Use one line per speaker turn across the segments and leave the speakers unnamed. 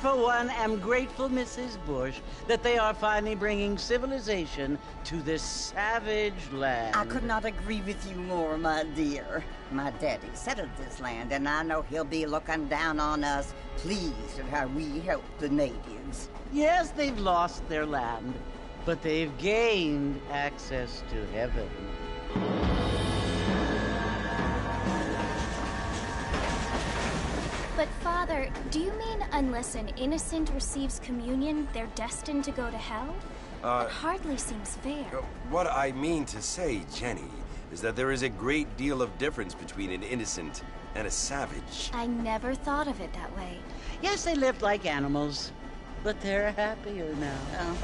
For one, am grateful, Mrs. Bush, that they are finally bringing civilization to this savage land.
I could not agree with you more, my dear. My daddy settled this land, and I know he'll be looking down on us, pleased at how we help the natives.
Yes, they've lost their land, but they've gained access to heaven.
But, Father, do you mean unless an innocent receives communion, they're destined to go to hell? That hardly seems fair.
What I mean to say, Jenny, is that there is a great deal of difference between an innocent and a savage.
I never thought of it that way.
Yes, they lived like animals, but they're happier now.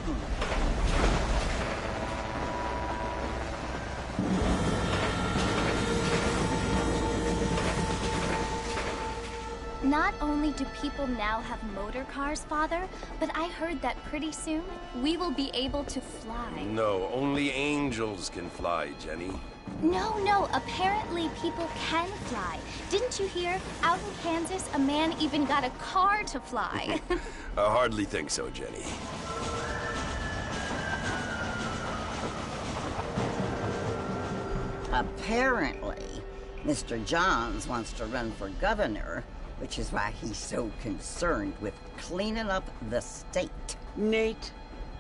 Not only do people now have motor cars, Father, but I heard that pretty soon we will be able to fly.
No, only angels can fly, Jenny.
No, apparently people can fly. Didn't you hear? Out in Kansas, a man even got a car to fly.
I hardly think so, Jenny.
Apparently, Mr. Johns wants to run for governor, which is why he's so concerned with cleaning up the state.
Nate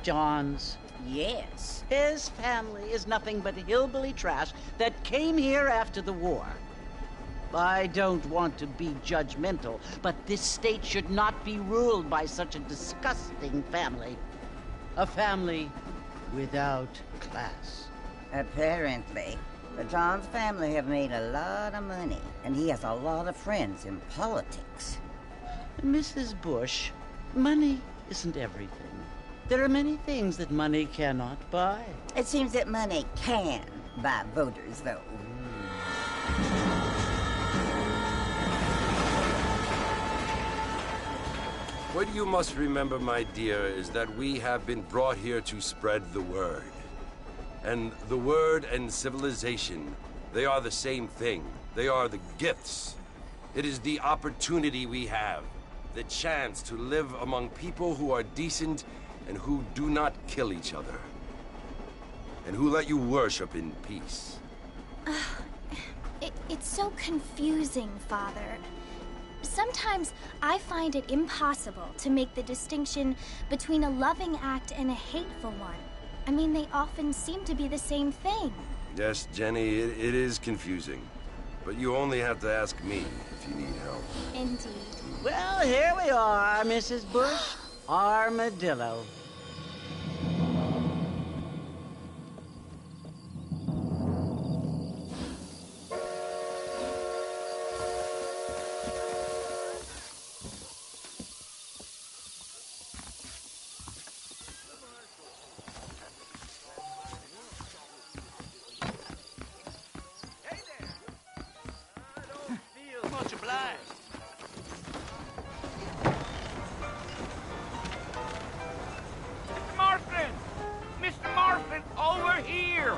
Johns.
Yes.
His family is nothing but hillbilly trash that came here after the war. I don't want to be judgmental, but this state should not be ruled by such a disgusting family. A family without class.
Apparently. The Johns family have made a lot of money, and he has a lot of friends in politics.
Mrs. Bush, money isn't everything. There are many things that money cannot buy.
It seems that money can buy voters, though.
What you must remember, my dear, is that we have been brought here to spread the word. And the word and civilization, they are the same thing. They are the gifts. It is the opportunity we have, the chance to live among people who are decent and who do not kill each other. And who let you worship in peace.
It's so confusing, Father. Sometimes I find it impossible to make the distinction between a loving act and a hateful one. I mean, they often seem to be the same thing.
Yes, Jenny, it is confusing. But you only have to ask me if you need help.
Indeed.
Well, here we are, Mrs. Bush. Armadillo.
Much obliged. Marston! Mr. Marston, over here!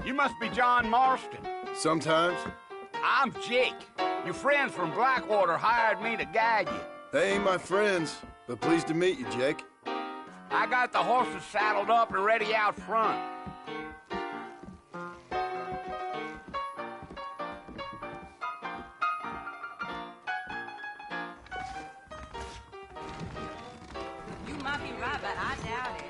You must be John Marston.
Sometimes.
I'm Jake. Your friends from Blackwater hired me to guide you.
They ain't my friends, but pleased to meet you, Jake.
I got the horses saddled up and ready out front.
You might be right, but I doubt it.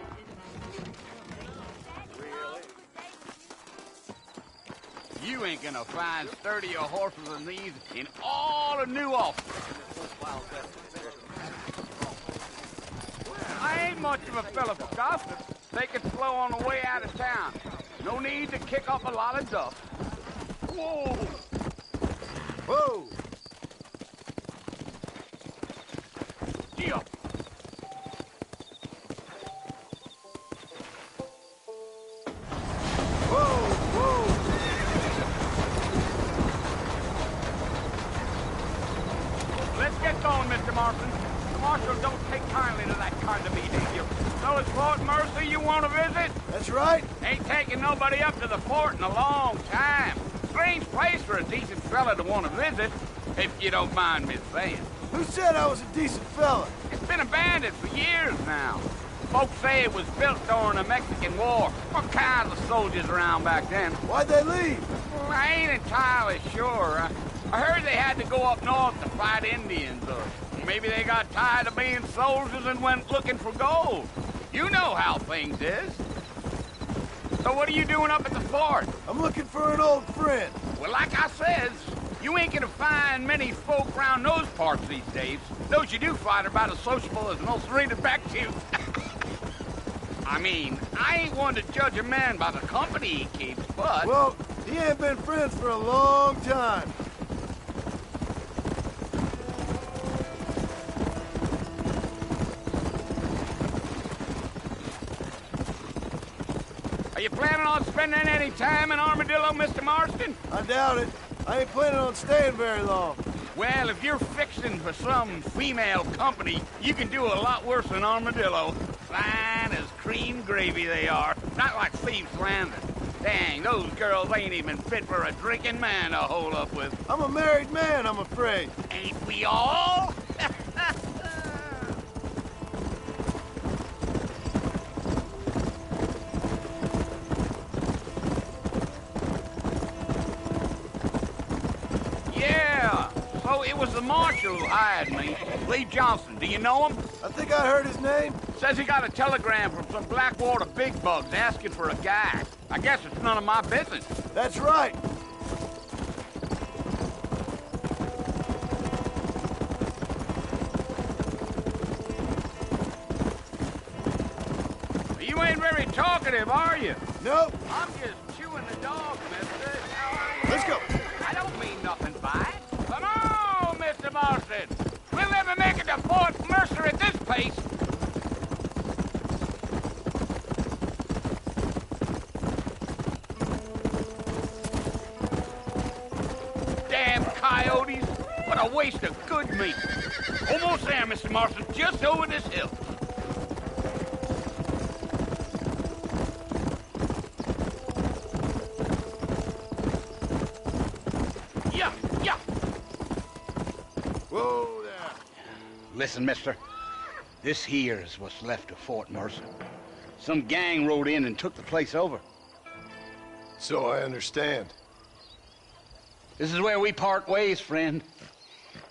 You ain't gonna find sturdier horses than these in all of New Ulster. I ain't much of a fella for gossip. Take it slow on the way out of town. No need to kick up a lot of dust. Whoa!
Whoa!
Yeah. Let's get going, Mr. Marston. The marshal don't take kindly to that kind of behavior. So it's Fort Mercy you want to visit?
That's right.
Ain't taking nobody up to the fort in a long time. Strange place for a decent fella to want to visit, if you don't mind me saying.
Who said I was a decent fella?
It's been abandoned for years now. Folks say it was built during the Mexican War. What kinds of soldiers around back then?
Why'd they leave?
Well, I ain't entirely sure. I heard they had to go up north to fight Indians, or maybe they got tired of being soldiers and went looking for gold. You know how things is. So what are you doing up at the fort?
I'm looking for an old friend.
Well, like I says, you ain't gonna find many folk around those parts these days. Those you do find are about as sociable as an ulcerated back tooth. I mean, I ain't one to judge a man by the company he keeps, but...
Well, he ain't been friends for a long time.
Are you planning on spending any time in Armadillo, Mr. Marston?
I doubt it. I ain't planning on staying very long.
Well, if you're fixing for some female company, you can do a lot worse than Armadillo. Fine as cream gravy they are. Not like Thieves Landing. Dang, those girls ain't even fit for a drinking man to hole up with.
I'm a married man, I'm afraid.
Ain't we all? Yeah, so it was the marshal who hired me. Lee Johnson, do you know him?
I think I heard his name.
Says he got a telegram from some Blackwater big bugs asking for a guy. I guess it's none of my business.
That's right.
You ain't very talkative, are you?
Nope.
I'm just chewing the dog, mister. How are you?
Let's go.
I don't mean nothing by it. Come on, Mr. Marston. We'll never make it to Fort Mercer at this pace. waste of good meat. Almost there, Mr. Marston, just over this hill. Yeah.
Whoa there.
Listen, mister. This here is what's left of Fort Mercer. Some gang rode in and took the place over.
So I understand.
This is where we part ways, friend.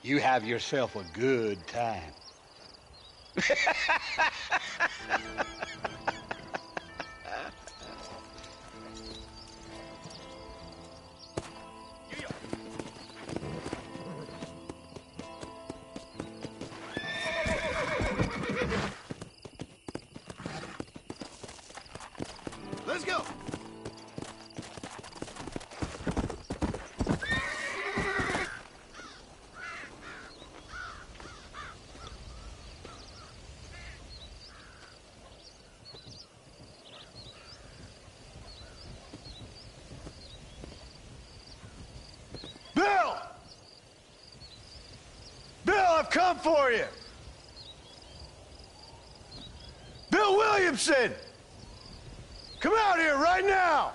You have yourself a good time.
Let's go. Bill! Bill, I've come for you! Bill Williamson! Come out here right now!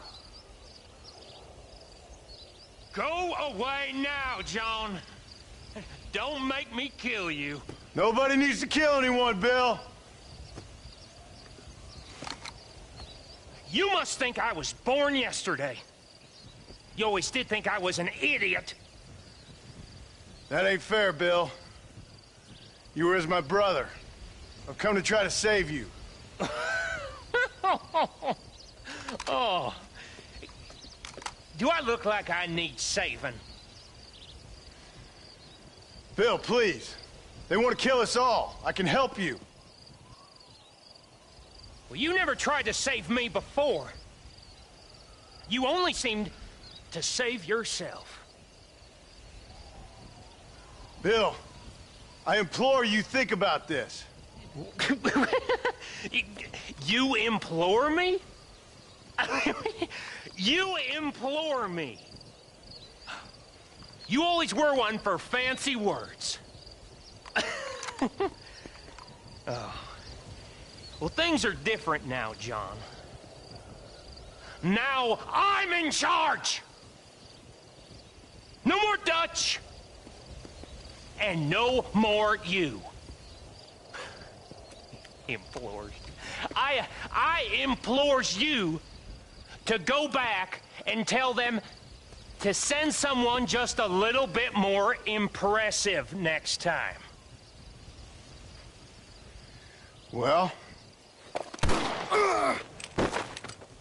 Go away now, John. Don't make me kill you.
Nobody needs to kill anyone, Bill.
You must think I was born yesterday. You always did think I was an idiot.
That ain't fair, Bill. You were as my brother. I've come to try to save you.
Oh. Do I look like I need saving?
Bill, please. They want to kill us all. I can help you.
Well, you never tried to save me before. You only seemed to save yourself.
Bill, I implore you think about this.
You implore me? You implore me. You always were one for fancy words. Oh. Well, things are different now, John. Now I'm in charge. No more Dutch. And no more you. Implores. I implores you to go back and tell them to send someone just a little bit more impressive next time.
Well?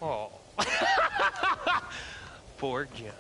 Oh. Poor John.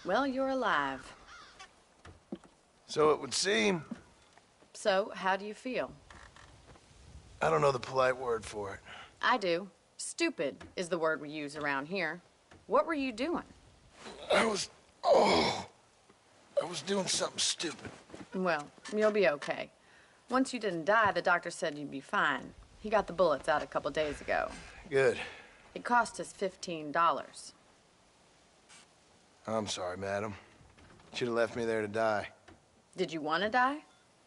Well, you're alive.
So it would seem.
So, how do you feel?
I don't know the polite word for it.
I do. Stupid is the word we use around here. What were you doing?
I was doing something stupid.
Well, you'll be okay. Once you didn't die, the doctor said you'd be fine. He got the bullets out a couple days ago.
Good.
It cost us $15.
I'm sorry, madam. Should have left me there to die.
Did you want to die?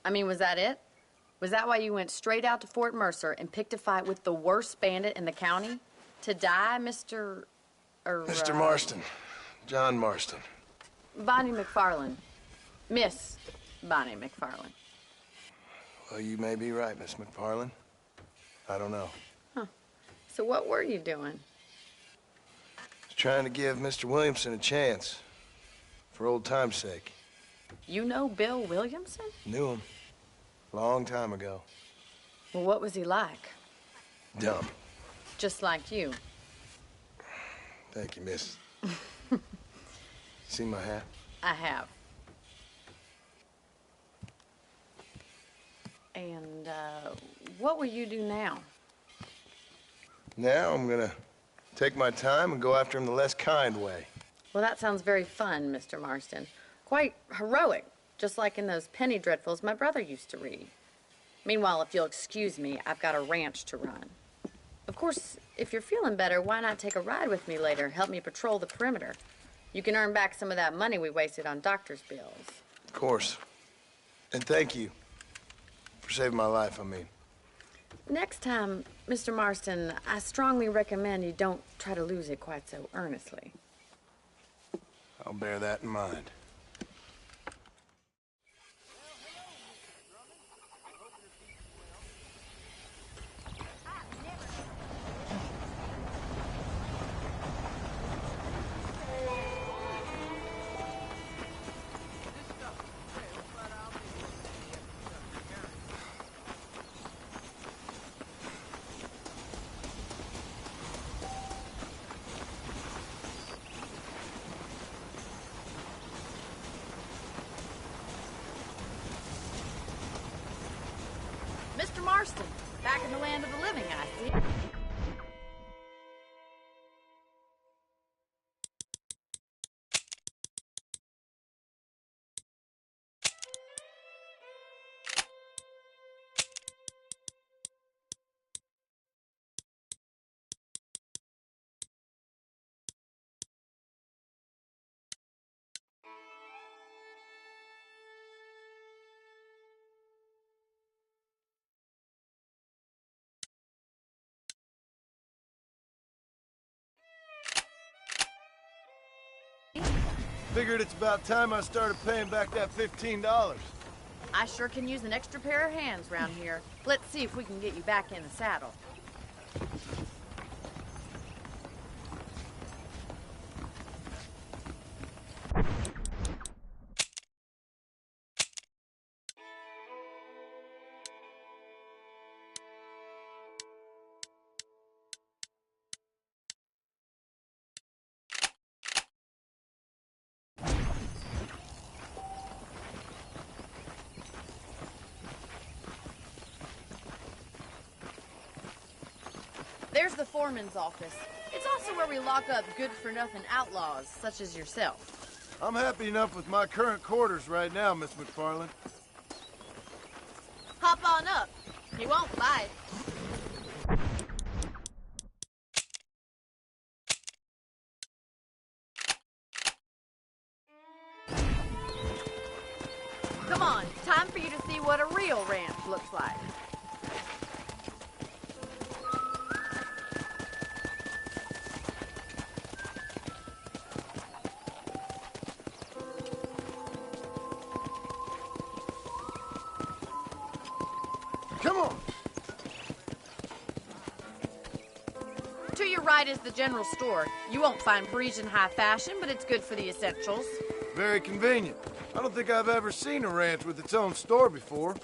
I mean, was that it? Was that why you went straight out to Fort Mercer and picked a fight with the worst bandit in the county? To die, Mr.
Mr. Marston, John Marston.
Bonnie McFarlane. Miss Bonnie McFarlane.
Well, you may be right, Miss McFarlane. I don't know.
So what were you doing?
Just trying to give Mr. Williamson a chance. For old time's sake.
You know Bill Williamson?
Knew him. Long time ago.
Well, what was he like?
Dumb.
Just like you.
Thank you, miss. See my hat?
I have. And, what will you do now?
Now I'm gonna take my time and go after him the less kind way.
Well, that sounds very fun, Mr. Marston. Quite heroic, just like in those penny dreadfuls my brother used to read. Meanwhile, if you'll excuse me, I've got a ranch to run. Of course, if you're feeling better, why not take a ride with me later? Help me patrol the perimeter. You can earn back some of that money we wasted on doctor's bills.
Of course. And thank you for saving my life, I mean.
Next time, Mr. Marston, I strongly recommend you don't try to lose it quite so earnestly.
I'll bear that in mind.
Mr. Marston, back in the land of the living, I see.
Figured it's about time I started paying back that $15.
I sure can use an extra pair of hands around here. Let's see if we can get you back in the saddle. There's the foreman's office. It's also where we lock up good-for-nothing outlaws, such as yourself.
I'm happy enough with my current quarters right now, Miss McFarlane.
Hop on up. He won't bite. Come on, time for you to see what a real ranch looks like.
Come on!
To your right is the general store. You won't find Parisian high fashion, but it's good for the essentials.
Very convenient. I don't think I've ever seen a ranch with its own store before.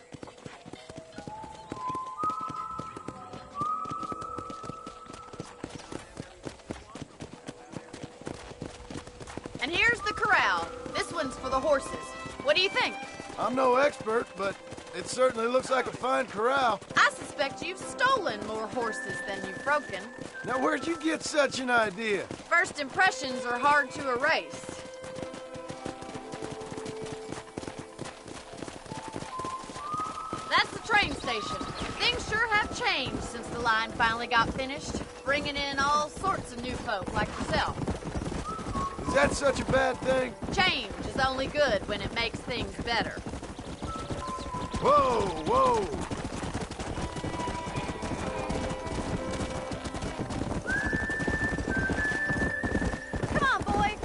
And here's the corral. This one's for the horses. What do you think?
I'm no expert, but it certainly looks like a fine corral.
I suspect you've stolen more horses than you've broken.
Now, where'd you get such an idea?
First impressions are hard to erase. That's the train station. Things sure have changed since the line finally got finished, bringing in all sorts of new folk like yourself.
Is that such a bad thing?
Change is only good when it makes things better.
Whoa, whoa!
Come on, boy.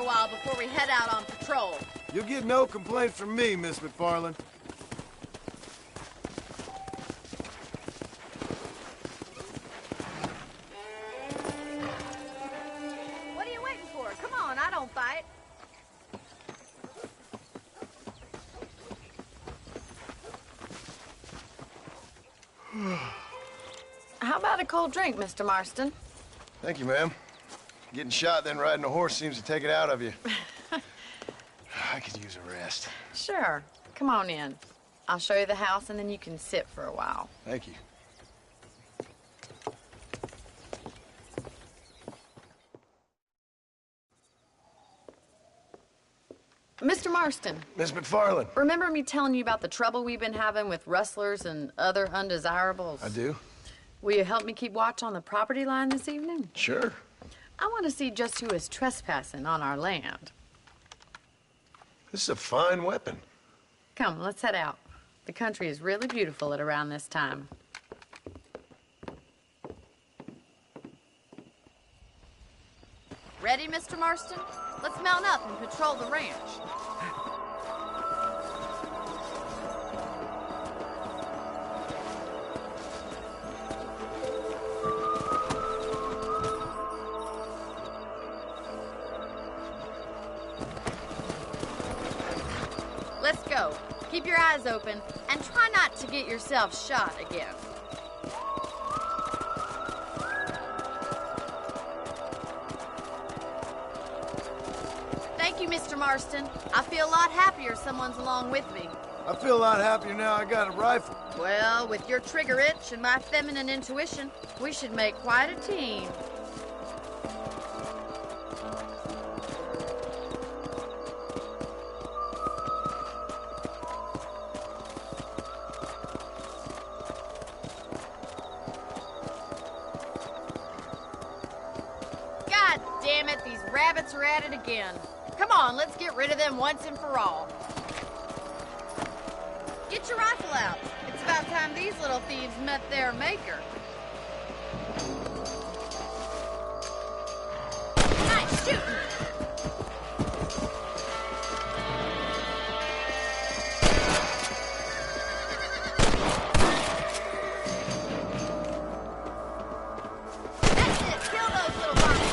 a while before we head out on patrol.
You'll get no complaints from me, Miss McFarland.
What are you waiting for? Come on, I don't fight. How about a cold drink, Mr. Marston?
Thank you, ma'am. Getting shot, then riding a horse seems to take it out of you. I could use a rest.
Sure. Come on in. I'll show you the house, and then you can sit for a while.
Thank you.
Mr. Marston,
Miss McFarland.
remember me telling you about the trouble we've been having with rustlers and other undesirables?
I do.
Will you help me keep watch on the property line this evening?
Sure.
I want to see just who is trespassing on our land.
This is a fine weapon.
Come, let's head out. The country is really beautiful at around this time. Ready, Mr. Marston? Let's mount up and patrol the ranch. Let's go. Keep your eyes open and try not to get yourself shot again. Thank you, Mr. Marston. I feel a lot happier someone's along with me.
I feel a lot happier now I got a rifle.
Well, with your trigger itch and my feminine intuition, we should make quite a team. God damn it, these rabbits are at it again. Come on, let's get rid of them once and for all. Get your rifle out. It's about time these little thieves met their maker. Nice shooting. That's it. Kill those little varmints.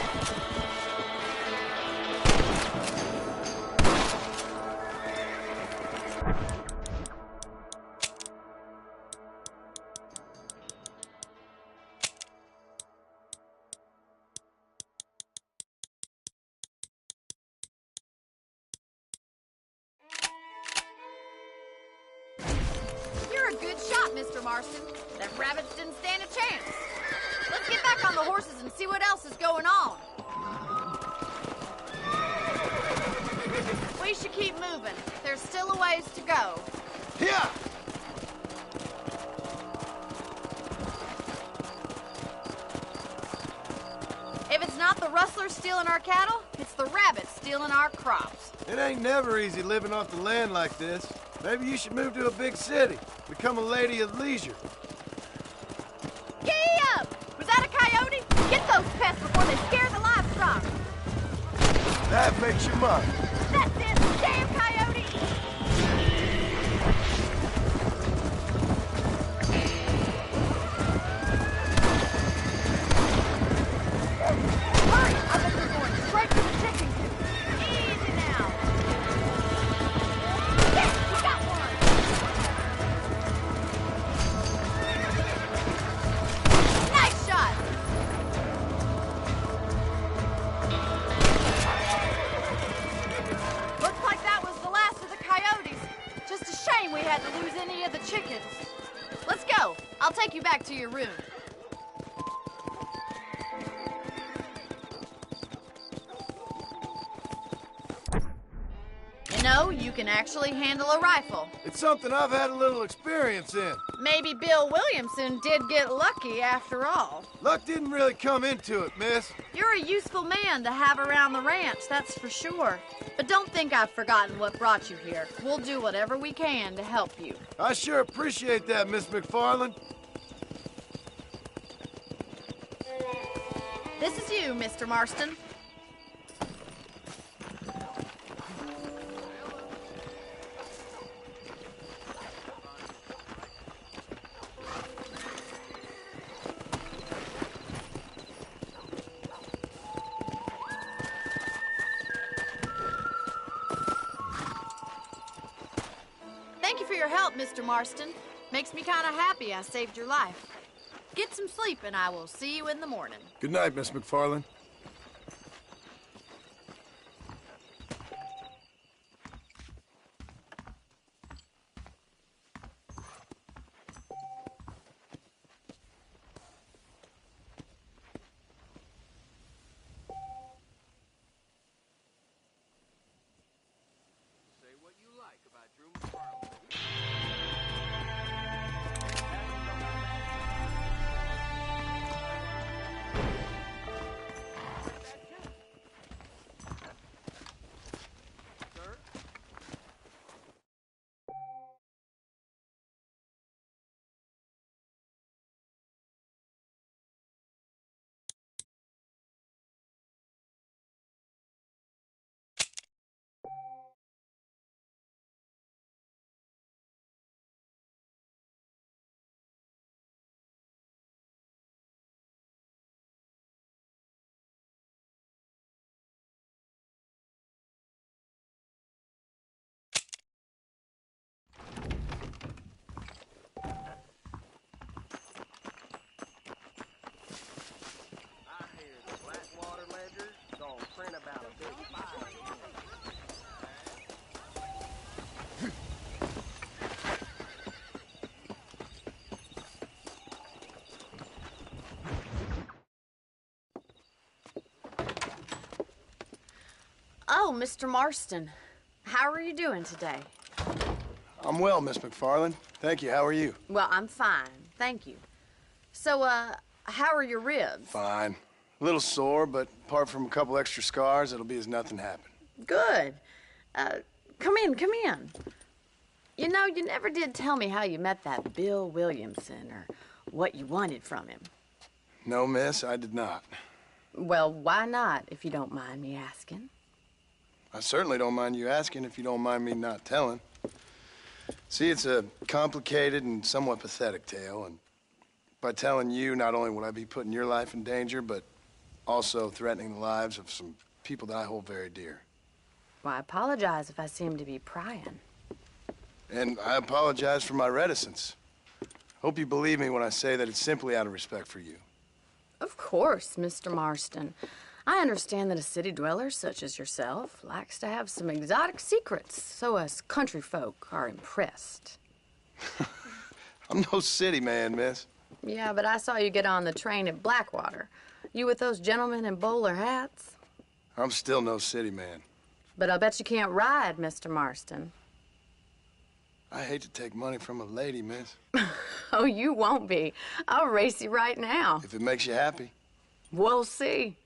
You're a good shot, Mr. Marston. Them rabbits didn't stand a chance. Let's get back on the horses and see what else is going on. We should keep moving. There's still a ways to go.
Here!
If it's not the rustlers stealing our cattle, it's the rabbits stealing our crops.
It ain't never easy living off the land like this. Maybe you should move to a big city. Become a lady of leisure.
Gee up! Was that a coyote? Get those pests before they scare the livestock.
That makes you mine.
That's it! Damn coyote! Hurry! I bet they're going straight to the chicken coop. Easy now. Yes, we got one! Nice shot! Looks like that was the last of the coyotes. Just a shame we had to lose any of the chickens. Let's go. I'll take you back to your room. You know, you can actually handle a rifle.
It's something I've had a little experience in.
Maybe Bill Williamson did get lucky after all.
Luck didn't really come into it, miss.
You're a useful man to have around the ranch, that's for sure. But don't think I've forgotten what brought you here. We'll do whatever we can to help you.
I sure appreciate that, Miss McFarland.
This is you, Mr. Marston. help, Mr. Marston. Makes me kind of happy I saved your life. Get some sleep, and I will see you in the morning.
Good night, Miss McFarland.
Oh, Mr. Marston. How are you doing today?
I'm well, Miss McFarland. Thank you. How are you?
Well, I'm fine. Thank you. So, how are your ribs?
Fine. A little sore, but apart from a couple extra scars, it'll be as nothing happened.
Good. Come in, come in. You know, you never did tell me how you met that Bill Williamson or what you wanted from him.
No, miss, I did not.
Well, why not, if you don't mind me asking?
I certainly don't mind you asking if you don't mind me not telling. See, it's a complicated and somewhat pathetic tale, and by telling you, not only would I be putting your life in danger, but also threatening the lives of some people that I hold very dear.
Well, I apologize if I seem to be prying.
And I apologize for my reticence. Hope you believe me when I say that it's simply out of respect for you.
Of course, Mr. Marston. I understand that a city dweller such as yourself likes to have some exotic secrets, so us country folk are impressed.
I'm no city man, miss.
Yeah, but I saw you get on the train at Blackwater. You with those gentlemen in bowler hats?
I'm still no city man.
But I'll bet you can't ride, Mr. Marston.
I hate to take money from a lady, miss.
Oh, you won't be. I'll race you right now.
If it makes you happy.
We'll see.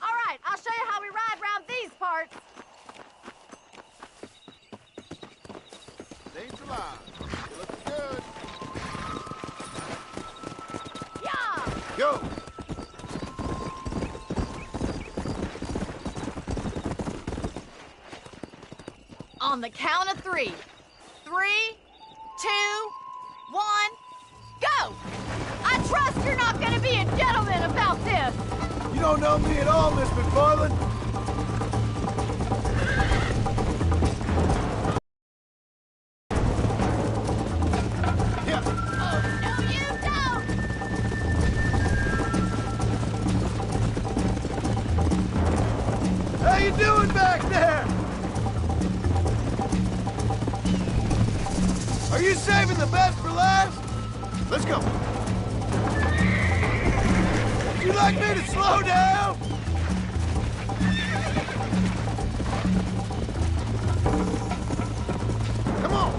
All right, I'll show you how we ride around these parts.
Name's alive. You look good.
Yeah!
Go!
On the count of 3. 3, 2, 1, go! I trust you're not gonna be a gentleman about this.
You don't know me at all, Miss McFarland. Yeah.
Oh, no, you don't!
How you doing back there? Are you saving the best for last? Let's go. Would you like me to slow down? Come on.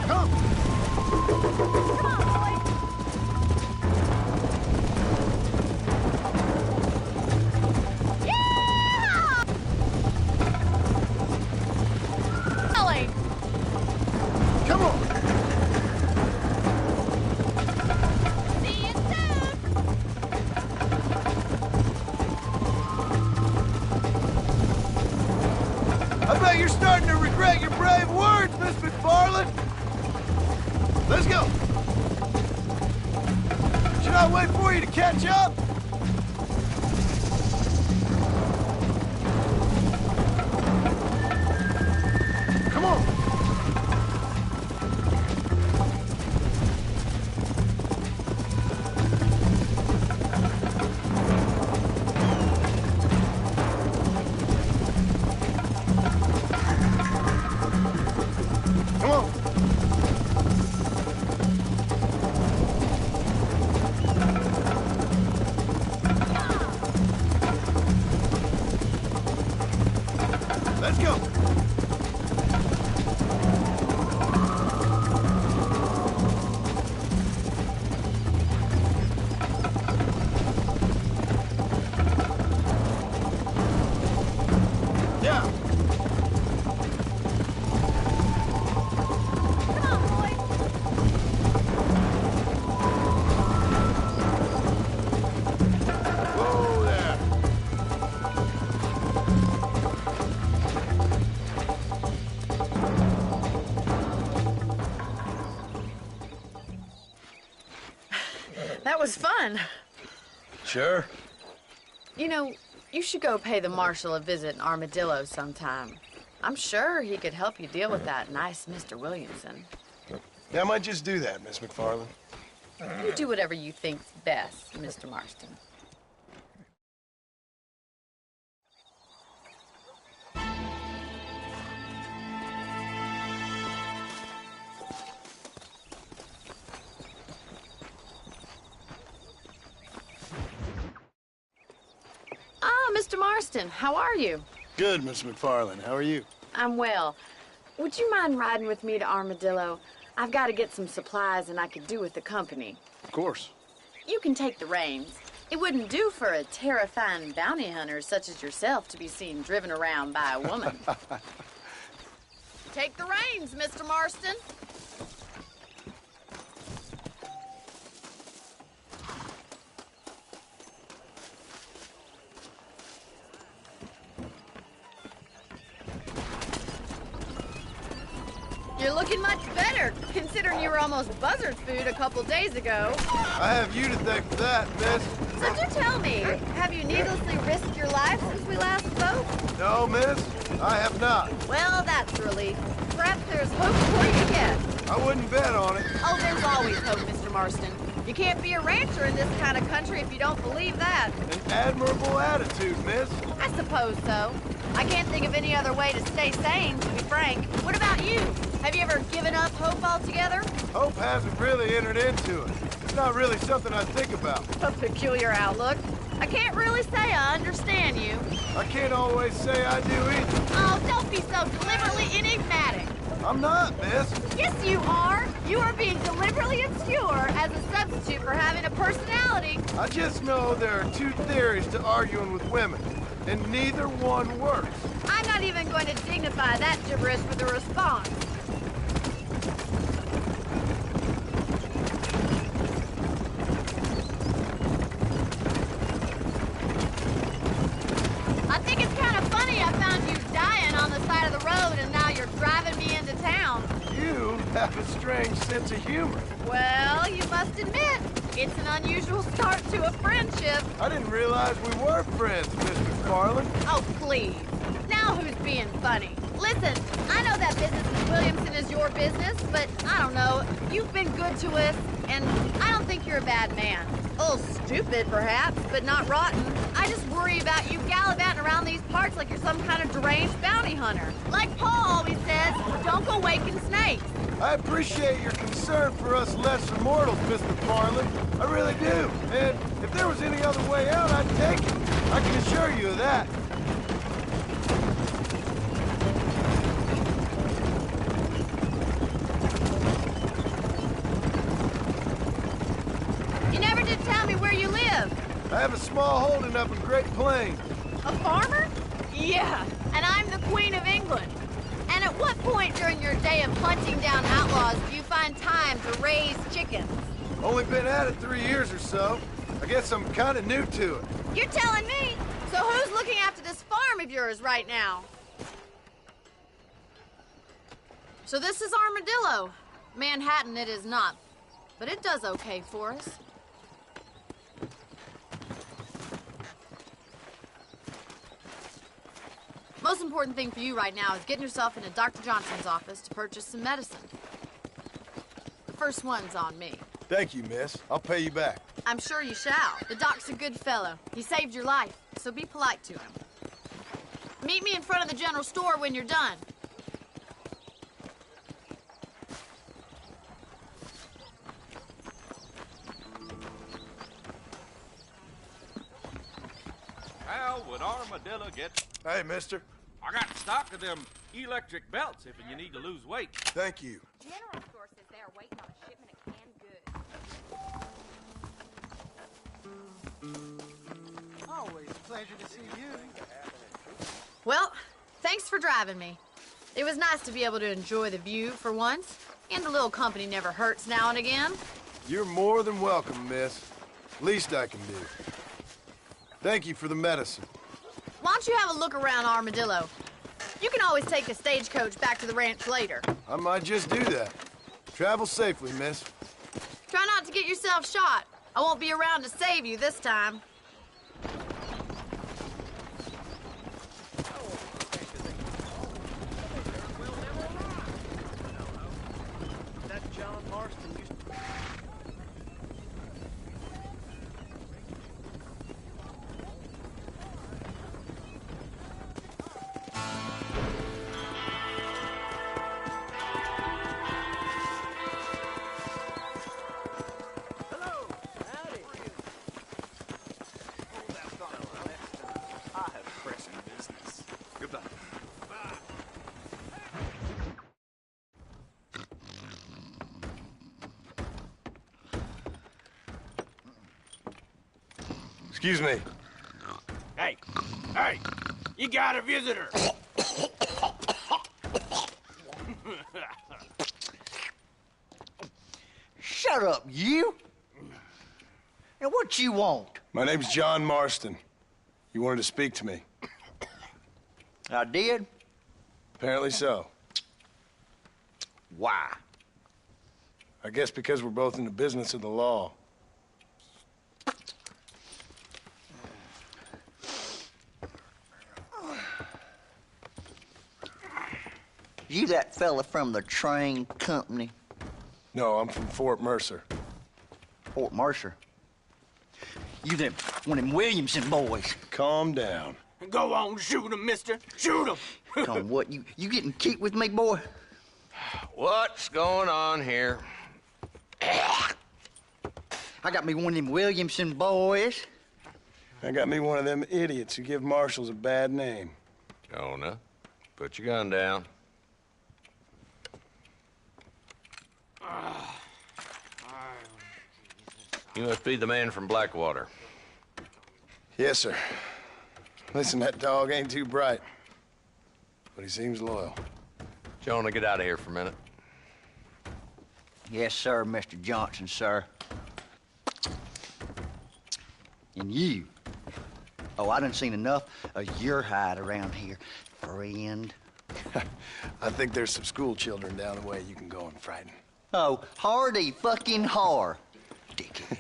Come.
Come on, boy! Yeah! Ellie!
Come on. for you to catch up? Come on. Come on. Let's go. Yeah. Whoa there.
That was fun.
Sure.
You know, you should go pay the marshal a visit in Armadillo sometime. I'm sure he could help you deal with that nice Mr. Williamson.
Yeah, I might just do that, Miss McFarland.
You do whatever you think's best, Mr. Marston. Ah, Mr. Marston, how are you?
Good, Miss McFarland. How are you?
I'm well. Would you mind riding with me to Armadillo? I've got to get some supplies and I could do with the company.
Of course.
You can take the reins. It wouldn't do for a terrifying bounty hunter such as yourself to be seen driven around by a woman. Take the reins, Mr. Marston. You're looking much better, considering you were almost buzzard food a couple days ago.
I have you to thank for that, miss.
So do tell me, have you needlessly risked your life since we last spoke?
No, miss, I have not.
Well, that's a relief. Perhaps there's hope for you yet.
I wouldn't bet on it.
Oh, there's always hope, Mr. Marston. You can't be a rancher in this kind of country if you don't believe that.
An admirable attitude, miss.
I suppose so. I can't think of any other way to stay sane, to be frank. What about you? Have you ever given up hope altogether?
Hope hasn't really entered into it. It's not really something I think about.
A peculiar outlook. I can't really say I understand you.
I can't always say I do either.
Oh, don't be so deliberately enigmatic.
I'm not, miss.
Yes, you are. You are being deliberately obscure as a substitute for having a personality.
I just know there are two theories to arguing with women, and neither one works.
I'm not even going to dignify that gibberish with a response. I think it's kind of funny I found you dying on the side of the road and now you're driving me into town.
You have a strange sense of humor.
Well, you must admit, it's an unusual start to a friendship.
I didn't realize we were friends, Miss McFarland.
Oh, please. Now who's being funny? Listen, I know that business with Williamson is your business, but I don't know. You've been good to us, and I don't think you're a bad man. A little stupid, perhaps, but not rotten. I just worry about you gallivanting around these parts like you're some kind of deranged bounty hunter. Like Paul always says, don't go waking snakes.
I appreciate your concern for us lesser mortals, Miss McFarland. I really do. And if there was any other way out, I'd take it. I can assure you of that.
You never did tell me where you live.
I have a small holding up in Great Plains.
A farmer? Yeah, and I'm the Queen of England. And at what point during your day of hunting down outlaws do you find time to raise chickens?
Only been at it 3 years or so. I guess I'm kind of new to it.
You're telling me? So who's looking after this farm of yours right now? So this is Armadillo. Manhattan it is not, but it does okay for us. Most important thing for you right now is getting yourself into Dr. Johnson's office to purchase some medicine. The first one's on me.
Thank you, miss. I'll pay you back.
I'm sure you shall. The doc's a good fellow. He saved your life, so be polite to him. Meet me in front of the general store when you're done.
How would Armadillo get...
Hey, mister.
I got stock of them electric belts if you need to lose weight.
Thank you.
General store says they are waiting on a shipment of canned goods.
Always a pleasure to see you.
Well, thanks for driving me. It was nice to be able to enjoy the view for once, and a little company never hurts now and again.
You're more than welcome, miss. Least I can do. Thank you for the medicine.
Why don't you have a look around Armadillo? You can always take a stagecoach back to the ranch later.
I might just do that. Travel safely, miss.
Try not to get yourself shot. I won't be around to save you this time.
That John Marston used to... Hello. Howdy. I have pressing business. Goodbye.
Excuse me.
Hey, hey, you got a visitor.
Shut up, you! And what you want?
My name's John Marston. You wanted to speak to me.
I did?
Apparently so.
Why?
I guess because we're both in the business of the law.
You that fella from the train company?
No, I'm from Fort Mercer.
Fort Mercer? You them, one of them Williamson boys.
Calm down.
Go on, shoot him, mister. Shoot him.
Come on, what, you getting kicked with me, boy?
What's going on here?
I got me one of them Williamson boys.
I got me one of them idiots who give marshals a bad name.
Jonah, put your gun down. You must be the man from Blackwater.
Yes, sir. Listen, that dog ain't too bright, but he seems loyal.
Jonah, get out of here for a minute.
Yes, sir, Mr. Johnson, sir. And you. Oh, I done seen enough of your hide around here, friend.
I think there's some school children down the way you can go and frighten.
Oh, hardy fucking har. Dickhead.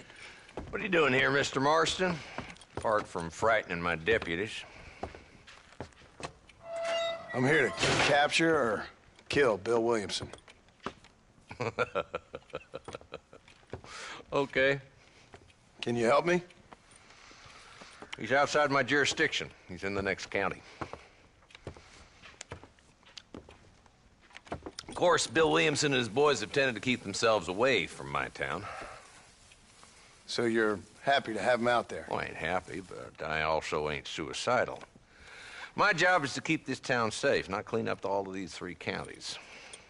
What are you doing here, Mr. Marston? Apart from frightening my deputies.
I'm here to capture or kill Bill Williamson.
Okay.
Can you help me?
He's outside my jurisdiction. He's in the next county. Of course, Bill Williamson and his boys have tended to keep themselves away from my town.
So you're happy to have him out there?
Well, I ain't happy, but I also ain't suicidal. My job is to keep this town safe, not clean up all of these 3 counties.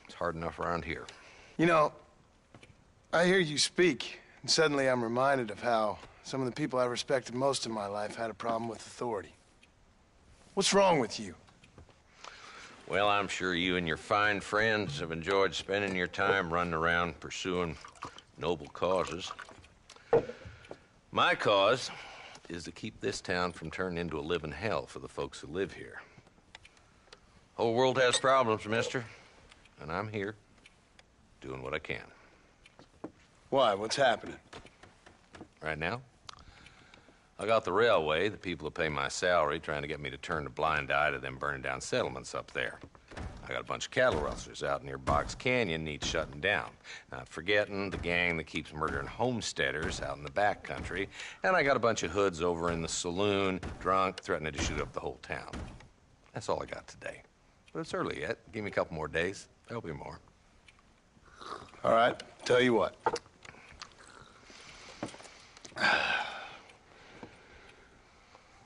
It's hard enough around here.
You know, I hear you speak, and suddenly I'm reminded of how some of the people I respected most in my life had a problem with authority. What's wrong with you?
Well, I'm sure you and your fine friends have enjoyed spending your time running around pursuing noble causes. My cause is to keep this town from turning into a living hell for the folks who live here. Whole world has problems, mister, and I'm here doing what I can.
Why? What's happening?
Right now, I got the railway, the people who pay my salary, trying to get me to turn a blind eye to them burning down settlements up there. I got a bunch of cattle rustlers out near Box Canyon needs shutting down. Not forgetting the gang that keeps murdering homesteaders out in the back country. And I got a bunch of hoods over in the saloon, drunk, threatening to shoot up the whole town. That's all I got today. But it's early yet. Give me a couple more days. There'll be more.
All right, tell you what.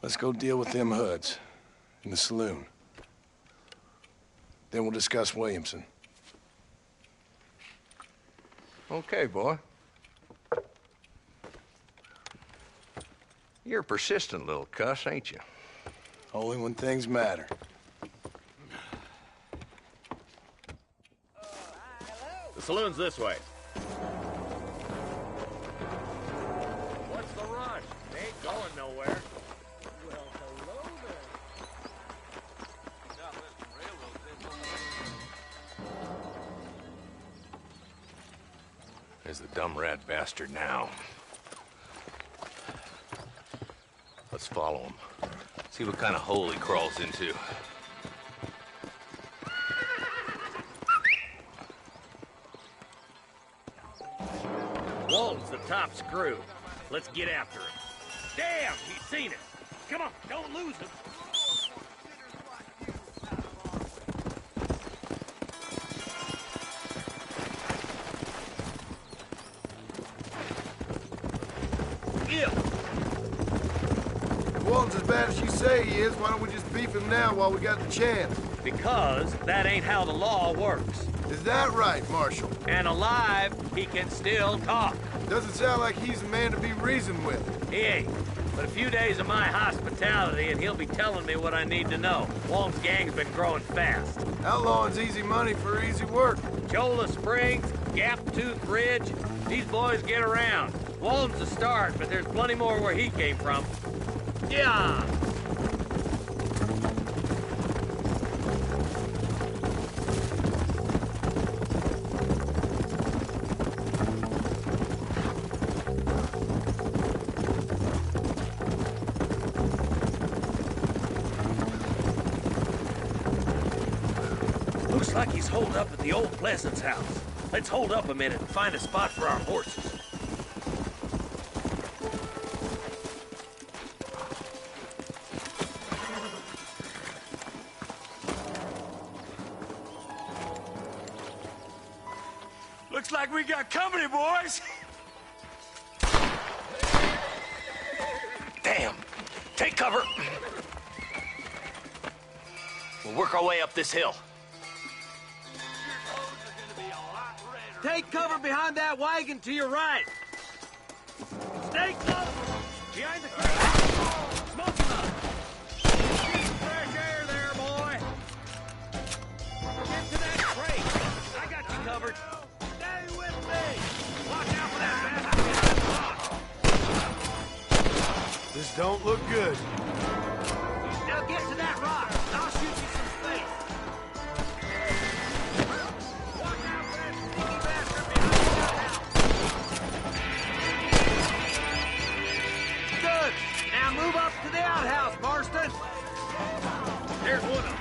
Let's go deal with them hoods in the saloon. Then we'll discuss Williamson.
Okay, boy. You're a persistent little cuss, ain't you?
Only when things matter.
The saloon's this way. What's the rush? They ain't going nowhere. Well, hello there.
There's the dumb rat bastard now. Let's follow him. See what kind of hole he crawls into.
Walton's the top screw. Let's get after him. Damn, he's seen us. Come on, don't lose him.
Walton's as bad as you say he is. Why don't we just beef him now while we got the chance?
Because that ain't how the law works.
Is that right, Marshal?
And alive, he can still talk.
Doesn't sound like he's a man to be reasoned with.
He ain't. But a few days of my hospitality and he'll be telling me what I need to know. Walton's gang's been growing fast.
Outlawing's easy money for easy work.
Cholla Springs, Gap Tooth Ridge, these boys get around. Walton's a start, but there's plenty more where he came from. Yeah! Looks like he's holed up at the old Pleasance house. Let's hold up a minute and find a spot for our horses. Looks like we got company, boys. Damn. Take cover. We'll work our way up this hill. Take cover behind that wagon to your right. Stay close. Behind the crowd. Smoke him up. Get some fresh air there, boy. Get to that crate. I got you covered. Stay with me. Watch out for that bastard.
This don't look good.
Now get to that rock. I'll shoot you some space. Watch out for that sneaky bastard behind the outhouse. Good. Now move up to the outhouse, Marston. There's one of them.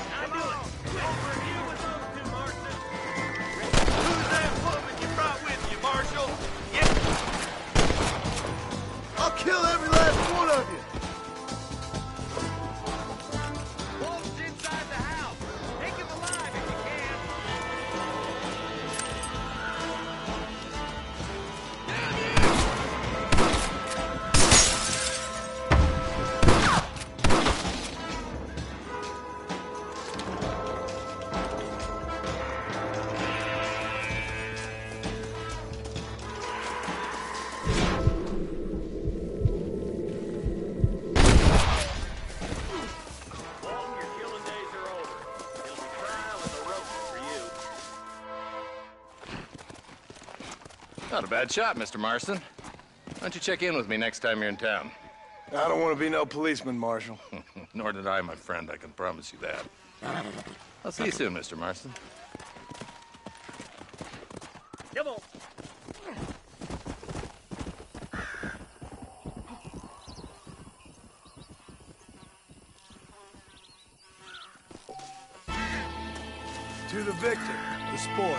Now do it. Over here with those two, Marston. Who's that woman you brought with you, Marshal?
I'll kill every last one of you.
Wolf's inside the house. Take him alive if you can. Walton, your killing days are over. It'll be trial and the rope for you.
Not a bad shot, Mr. Marston. Why don't you check in with me next time you're in town?
I don't want to be no policeman, Marshal.
Nor did I, my friend. I can promise you that. I'll see you soon, Mr. Marston.
Come on.
to the victor, the spoils.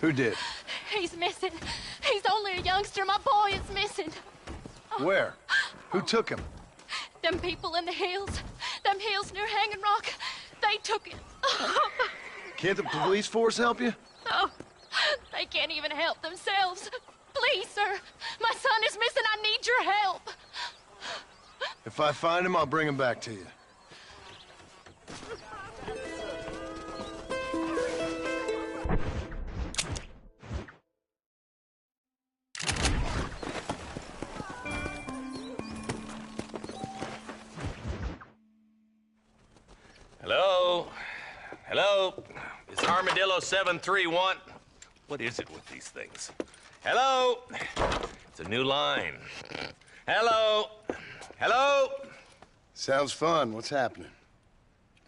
Who did?
He's missing. He's only a youngster. My boy is missing.
Where? Who took him?
Them people in the hills. Them hills near Hanging Rock. They took him.
Can't the police force help you?
No. They can't even help themselves. Please, sir. My son is missing. I need your help.
If I find him, I'll bring him back to you.
Hello? Hello? It's Armadillo 731. What is it with these things? Hello? It's a new line. Hello? Hello?
Sounds fun. What's happening?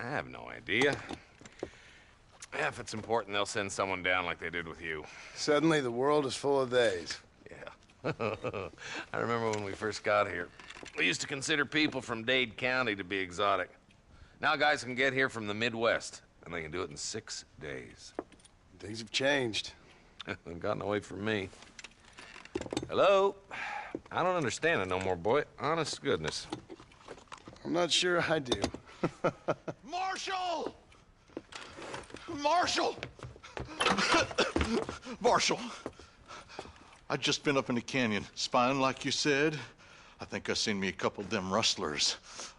I have no idea. If it's important, they'll send someone down like they did with you.
Suddenly, the world is full of theys.
Yeah. I remember when we first got here. We used to consider people from Dade County to be exotic. Now guys can get here from the Midwest, and they can do it in 6 days.
Things have changed.
They've gotten away from me. Hello? I don't understand it no more, boy. Honest to goodness.
I'm not sure I do.
Marshal! Marshal! Marshal! I just been up in the canyon, spying like you said. I think I seen me a couple of them rustlers.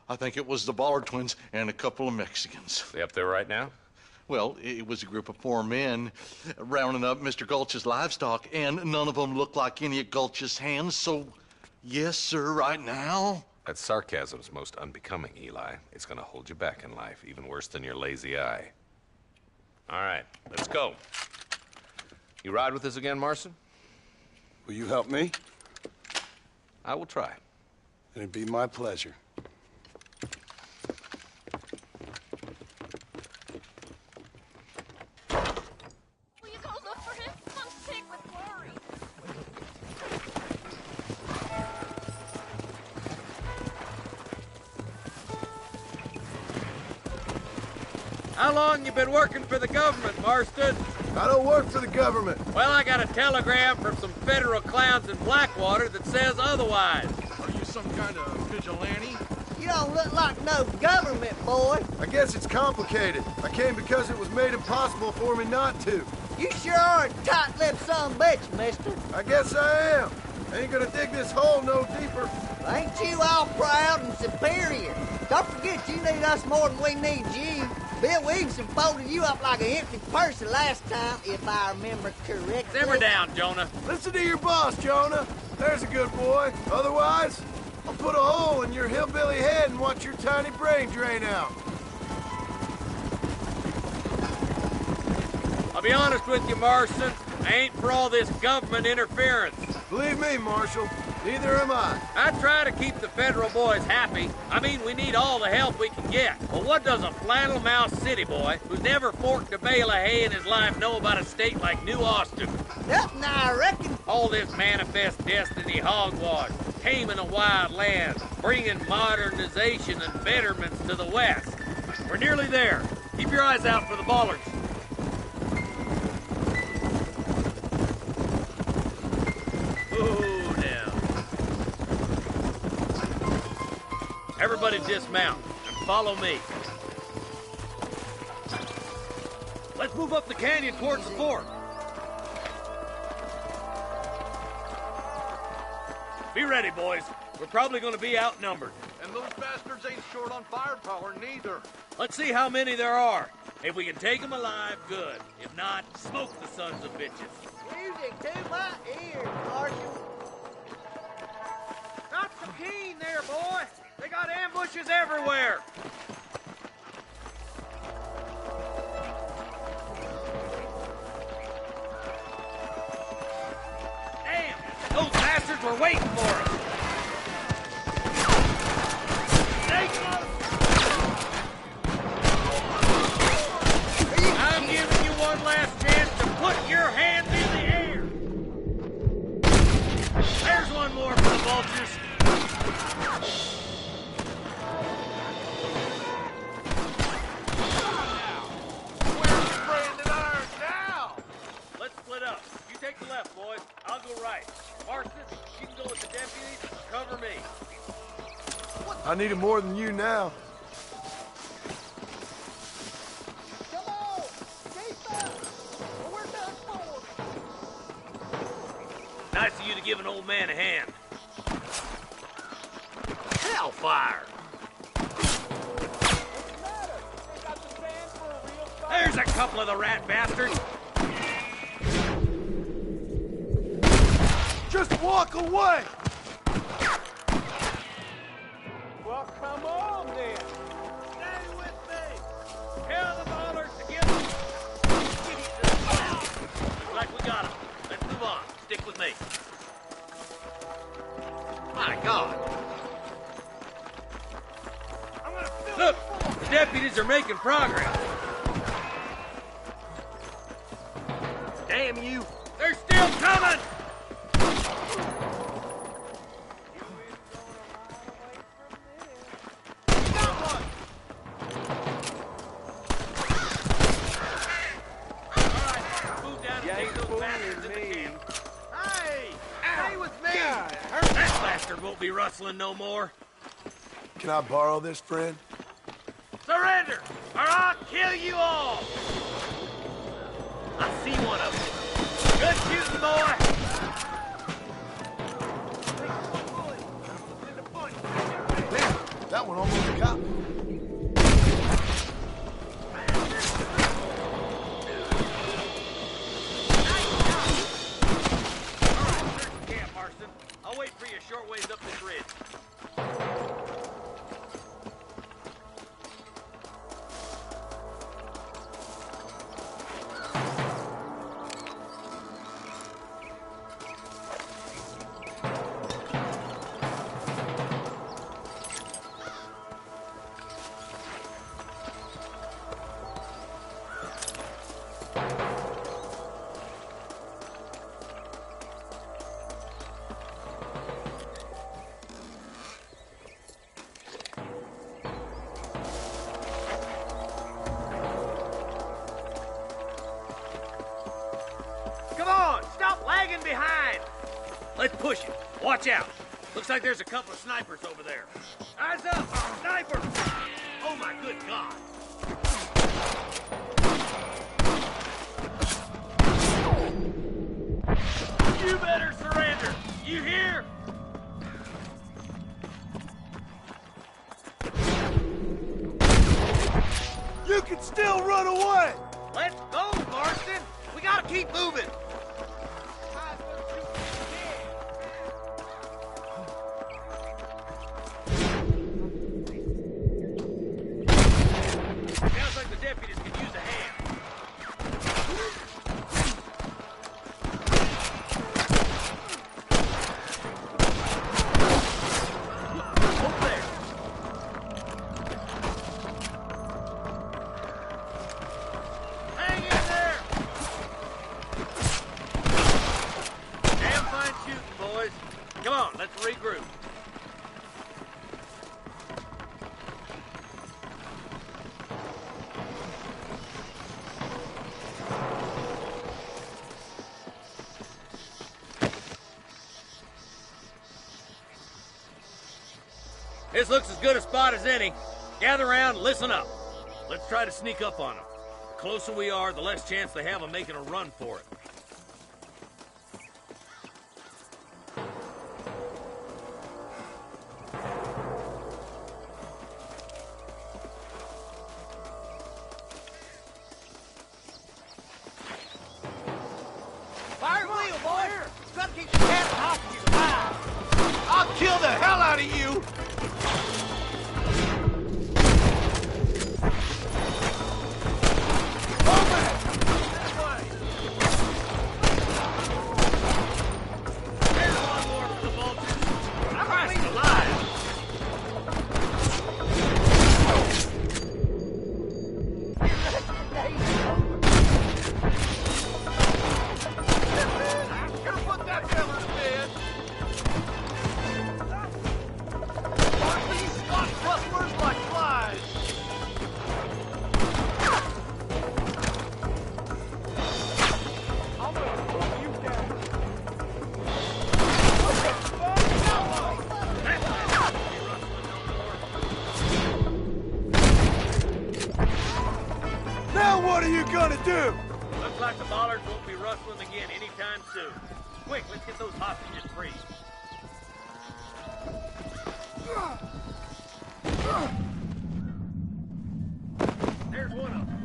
I think it was the Ballard twins and a couple of Mexicans.
They up there right now?
Well, it was a group of 4 men rounding up Mr. Gulch's livestock, and none of them looked like any of Gulch's hands, so yes, sir, right now.
That sarcasm's most unbecoming, Eli. It's gonna hold you back in life, even worse than your lazy eye. All right, let's go. You ride with us again, Marston?
Will you help me?
I will try.
It'd be my pleasure.
Will you go look for him? I'm sick with worry.
How long you been working for the government, Marston?
I don't work for the government.
Well, I got a telegram from some federal clowns in Blackwater that says otherwise.
Are you some kind of vigilante?
You don't look like no government, boy.
I guess it's complicated. I came because it was made impossible for me not to.
You sure are a tight-lipped son of a bitch, mister.
I guess I am. I ain't gonna dig this hole no deeper.
Ain't you all proud and superior? Don't forget you need us more than we need you. Bill Williamson folded you up like an empty purse the last time, if I remember correctly.
Simmer down, Jonah.
Listen to your boss, Jonah. There's a good boy. Otherwise, I'll put a hole in your hillbilly head and watch your tiny brain drain out.
I'll be honest with you, Marston. I ain't for all this government interference.
Believe me, Marshal, neither am I.
I try to keep the federal boys happy. I mean, we need all the help we can get. But what does a flannel-mouthed city boy who's never forked a bale of hay in his life know about a state like New Austin?
Nothing, I reckon.
All this manifest destiny hogwash, taming a wild land, bringing modernization and betterments to the West. We're nearly there. Keep your eyes out for the bollards. Ooh, now. Everybody dismount and follow me. Let's move up the canyon towards the fort. Be ready, boys. We're probably going to be outnumbered.
And those bastards ain't short on firepower, neither.
Let's see how many there are. If we can take them alive, good. If not, smoke the sons of bitches.
Music to my ears, Marshal.
Not so keen there, boy. They got ambushes everywhere. Damn! Those bastards were waiting for us. I'm giving you one last chance to put your hands in the air. There's one more for the vultures.
Where's your branded iron now?
Let's split up. You take the left, boys. I'll go right. Marston, you can go with the deputies and cover me.
I need it more than you now.
Nice of you to give an old man a hand. Hellfire! There's a couple of the rat bastards.
Just walk away!
Well, come on then. Stay with me. Tell the ballers to get them. Looks like we got them. Let's move on. Stick with me. My God. Look, the deputies are making progress. Damn you. They're still coming. Won't be rustling no more.
Can I borrow this, friend?
Surrender, or I'll kill you all! I see one of them. Good shooting, boy!
Man, that one almost got me.
I'll wait for you a short ways up this ridge. Behind! Let's push it. Watch out. Looks like there's a couple of snipers over there. Eyes up! Sniper! Oh my good God! You better surrender! You hear?
You can still run away!
Let's go, Marston! We gotta keep moving! Let's regroup. This looks as good a spot as any. Gather around, listen up. Let's try to sneak up on them. The closer we are, the less chance they have of making a run for it.
Fire wheel, boy! It's gotta keep the cat hostages alive! I'll kill the hell out of you!
What are you gonna do? Looks like the bollards won't be rustling again anytime soon. Quick, let's get those hostages free. There's one of them.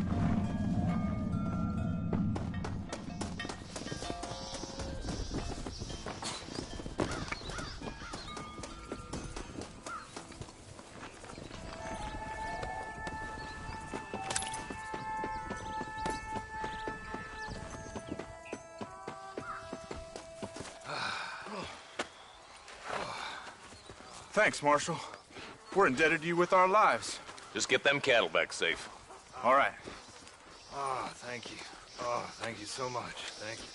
Thanks, Marshal. We're indebted to you with our lives.
Just get them cattle back safe.
All right.
Oh, thank you. Oh, thank you so much. Thank you.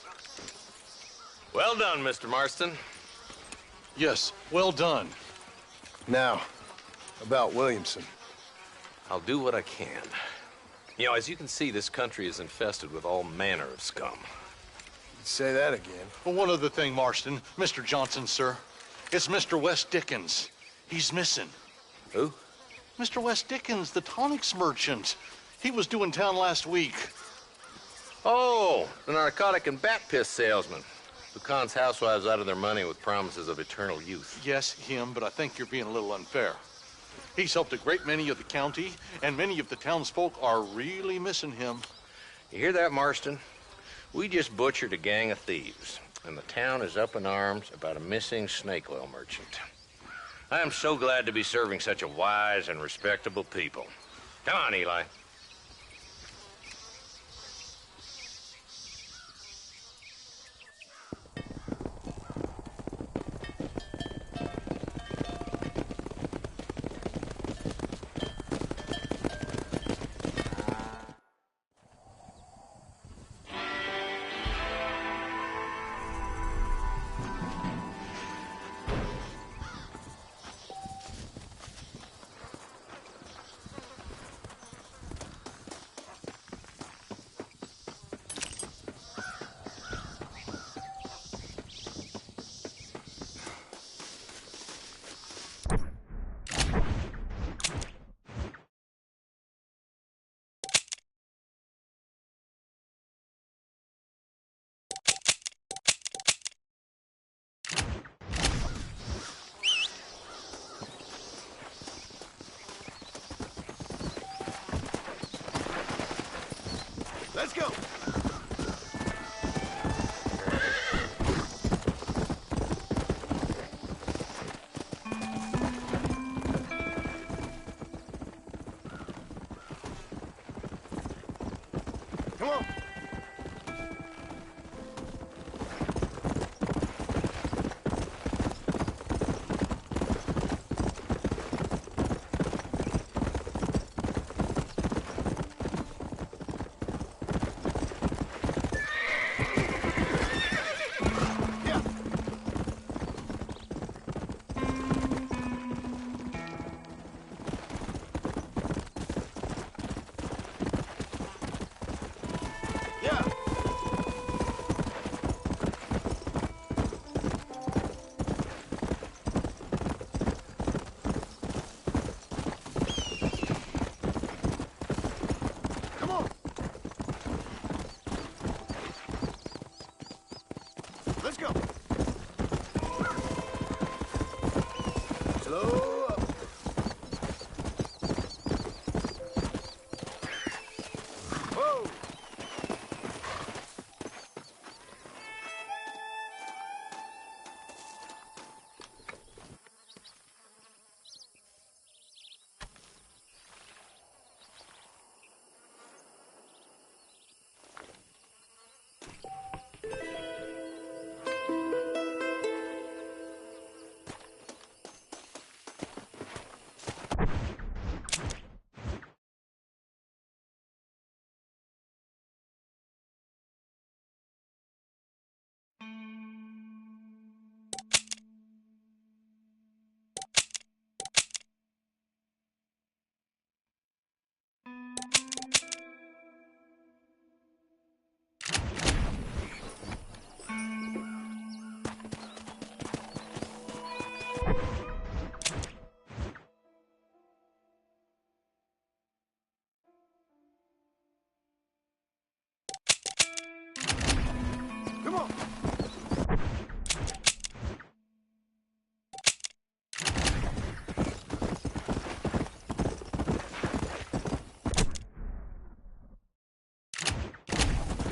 Well done, Mr. Marston.
Yes, well done.
Now, about Williamson.
I'll do what I can. You know, as you can see, this country is infested with all manner of scum.
Say that again.
Well, one other thing, Marston. Mr. Johnson, sir. It's Mr. Wes Dickens. He's missing.
Who?
Mr. Wes Dickens, the tonics merchant. He was due in town last week.
Oh, the narcotic and bat piss salesman. Who cons housewives out of their money with promises of eternal youth.
Yes, him, but I think you're being a little unfair. He's helped a great many of the county, and many of the townsfolk are really missing him.
You hear that, Marston? We just butchered a gang of thieves, and the town is up in arms about a missing snake oil merchant. I am so glad to be serving such a wise and respectable people. Come on, Eli.
Let's go! Come on!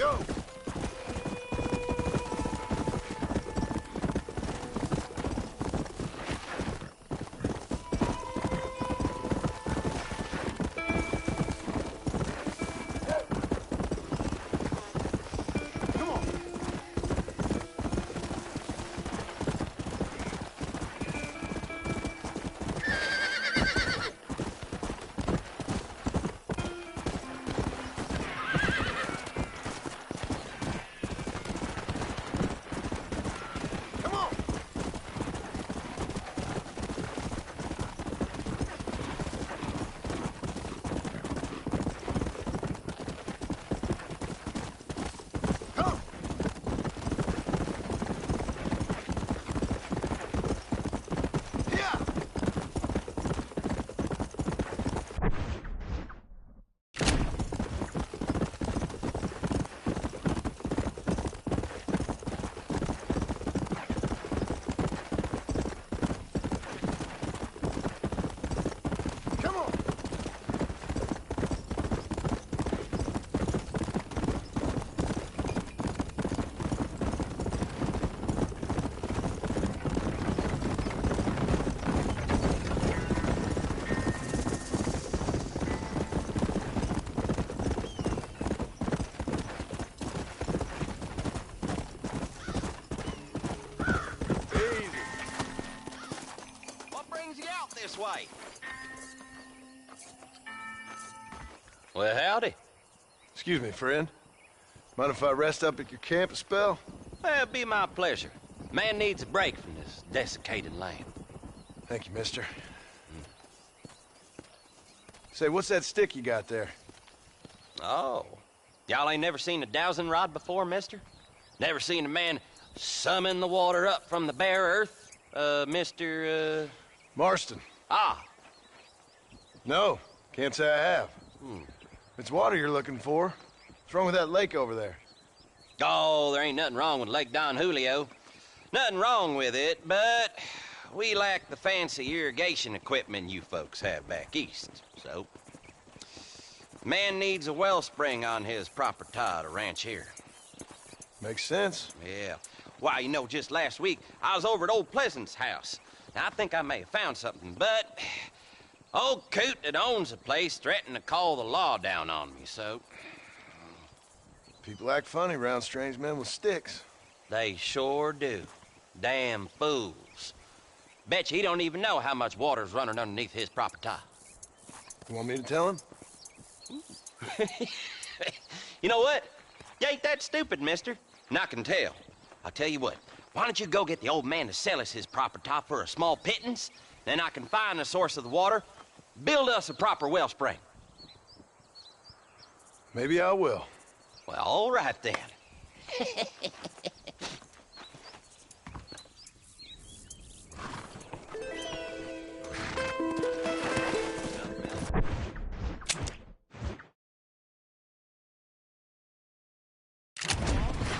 Go!
This way.
Well, howdy.
Excuse me, friend. Mind if I rest up at your camp a spell?
Well, it'd be my pleasure. Man needs a break from this desiccated land.
Thank you, mister. Say, what's that stick you got there?
Oh. Y'all ain't never seen a dowsing rod before, mister? Never seen a man summon the water up from the bare earth? Mr.
Marston.
Ah.
No, can't say I have. If it's water you're looking for, what's wrong with that lake over there?
Oh, there ain't nothing wrong with Lake Don Julio. Nothing wrong with it, but we lack the fancy irrigation equipment you folks have back east, so... Man needs a wellspring on his property to ranch here.
Makes sense.
Yeah. Why, you know, just last week, I was over at Old Pleasant's house. Now, I think I may have found something, but... Old Coot that owns the place threatened to call the law down on me, so...
People act funny around strange men with sticks.
They sure do. Damn fools. Bet you he don't even know how much water's running underneath his property.
You want me to tell him?
You know what? You ain't that stupid, mister. And I can tell. I'll tell you what. Why don't you go get the old man to sell us his property for a small pittance? Then I can find the source of the water, build us a proper wellspring.
Maybe I will.
Well, all right then.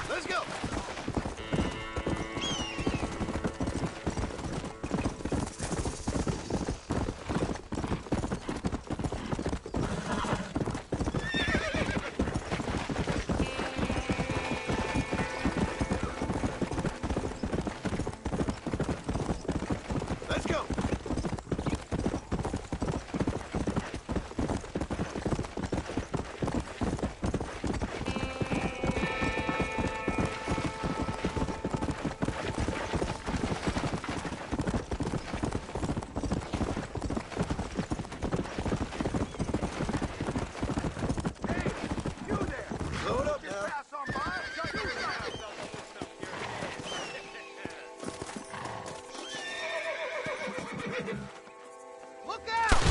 Let's go! Let's go! Blow it up now.
Look out!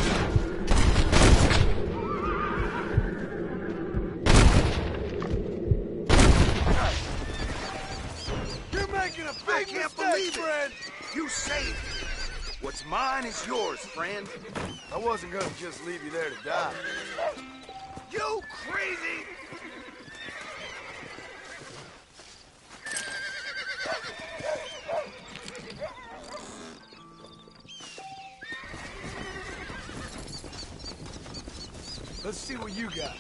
You're making a big mistake, friend!
You saved me. What's mine is yours, friend.
I wasn't gonna just leave you there to die.
You crazy!
Let's see what you got.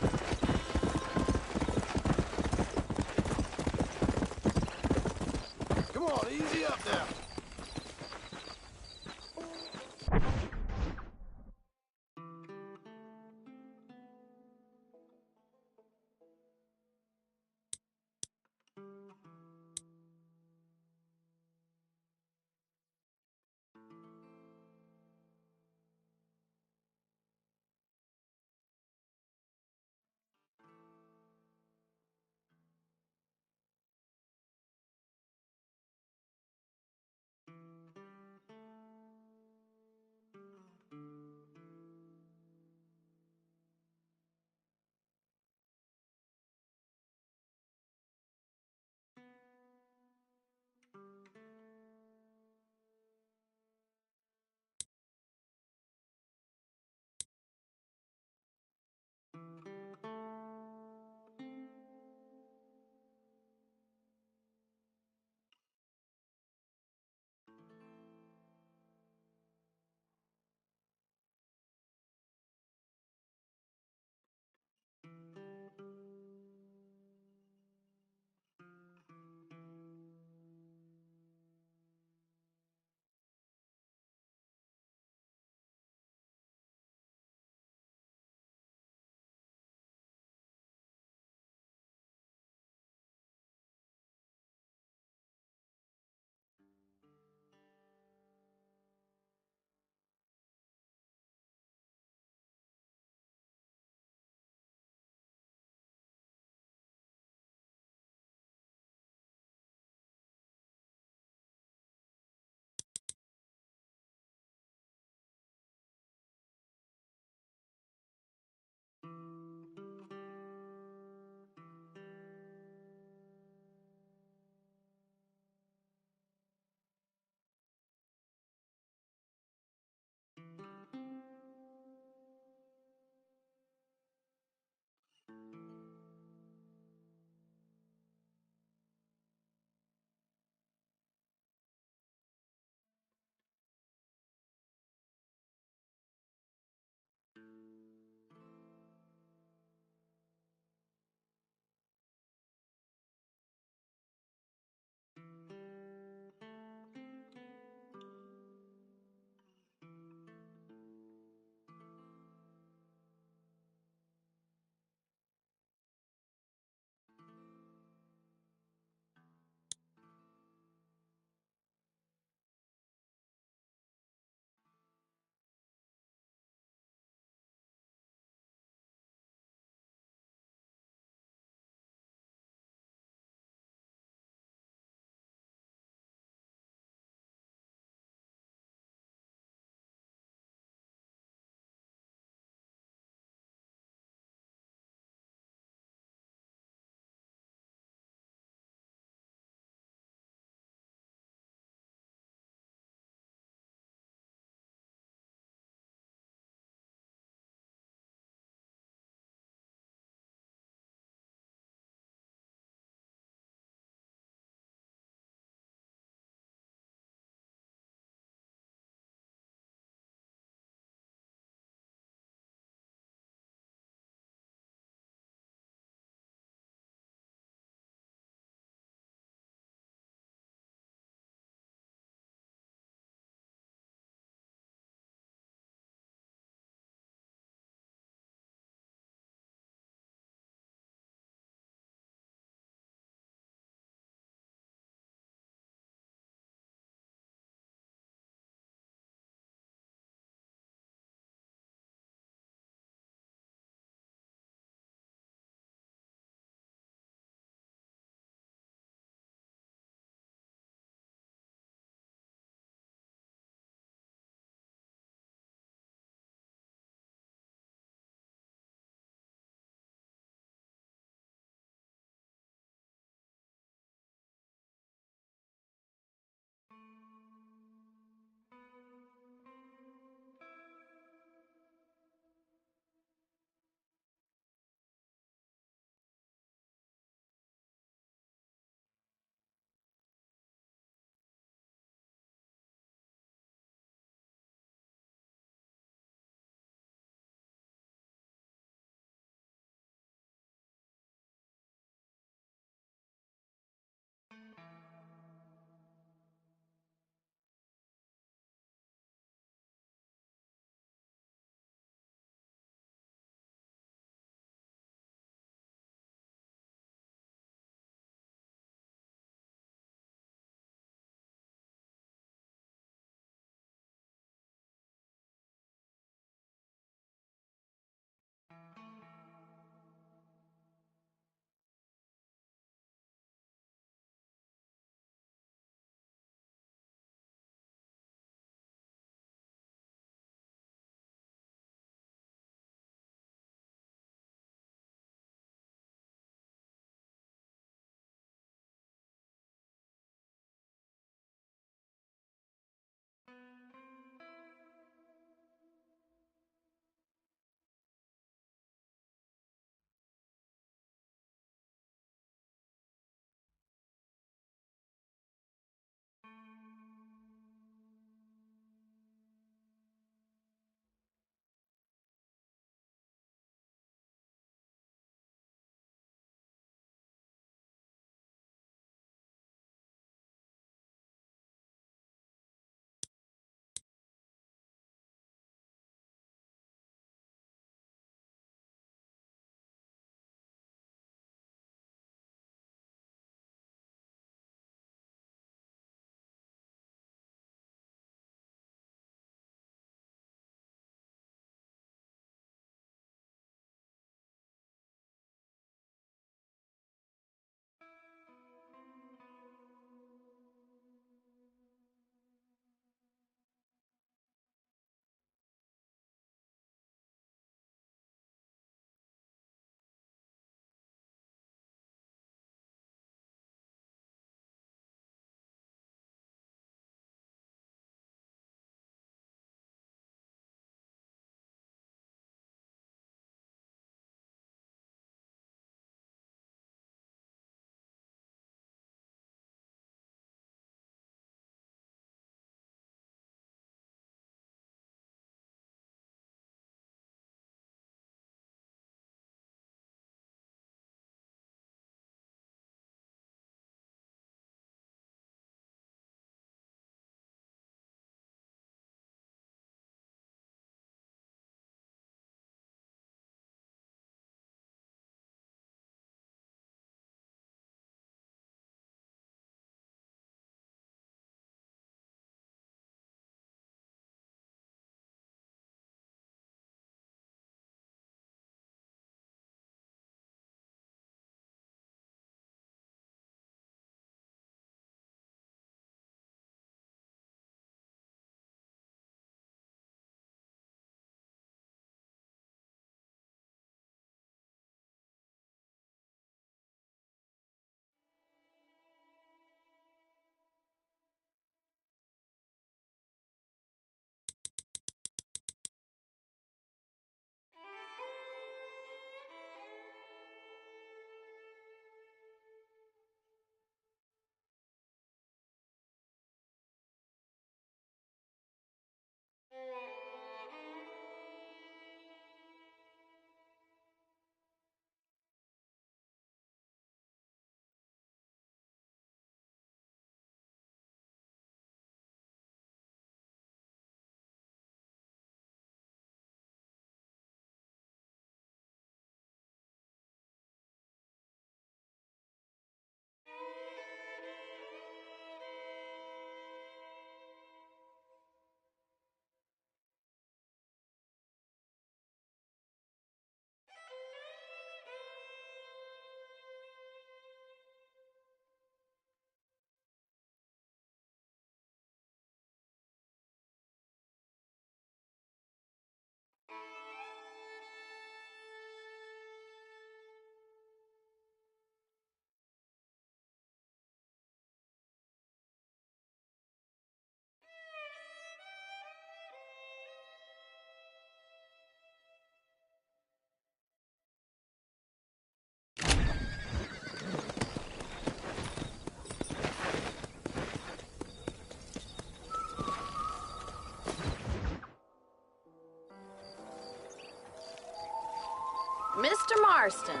Mr. Marston,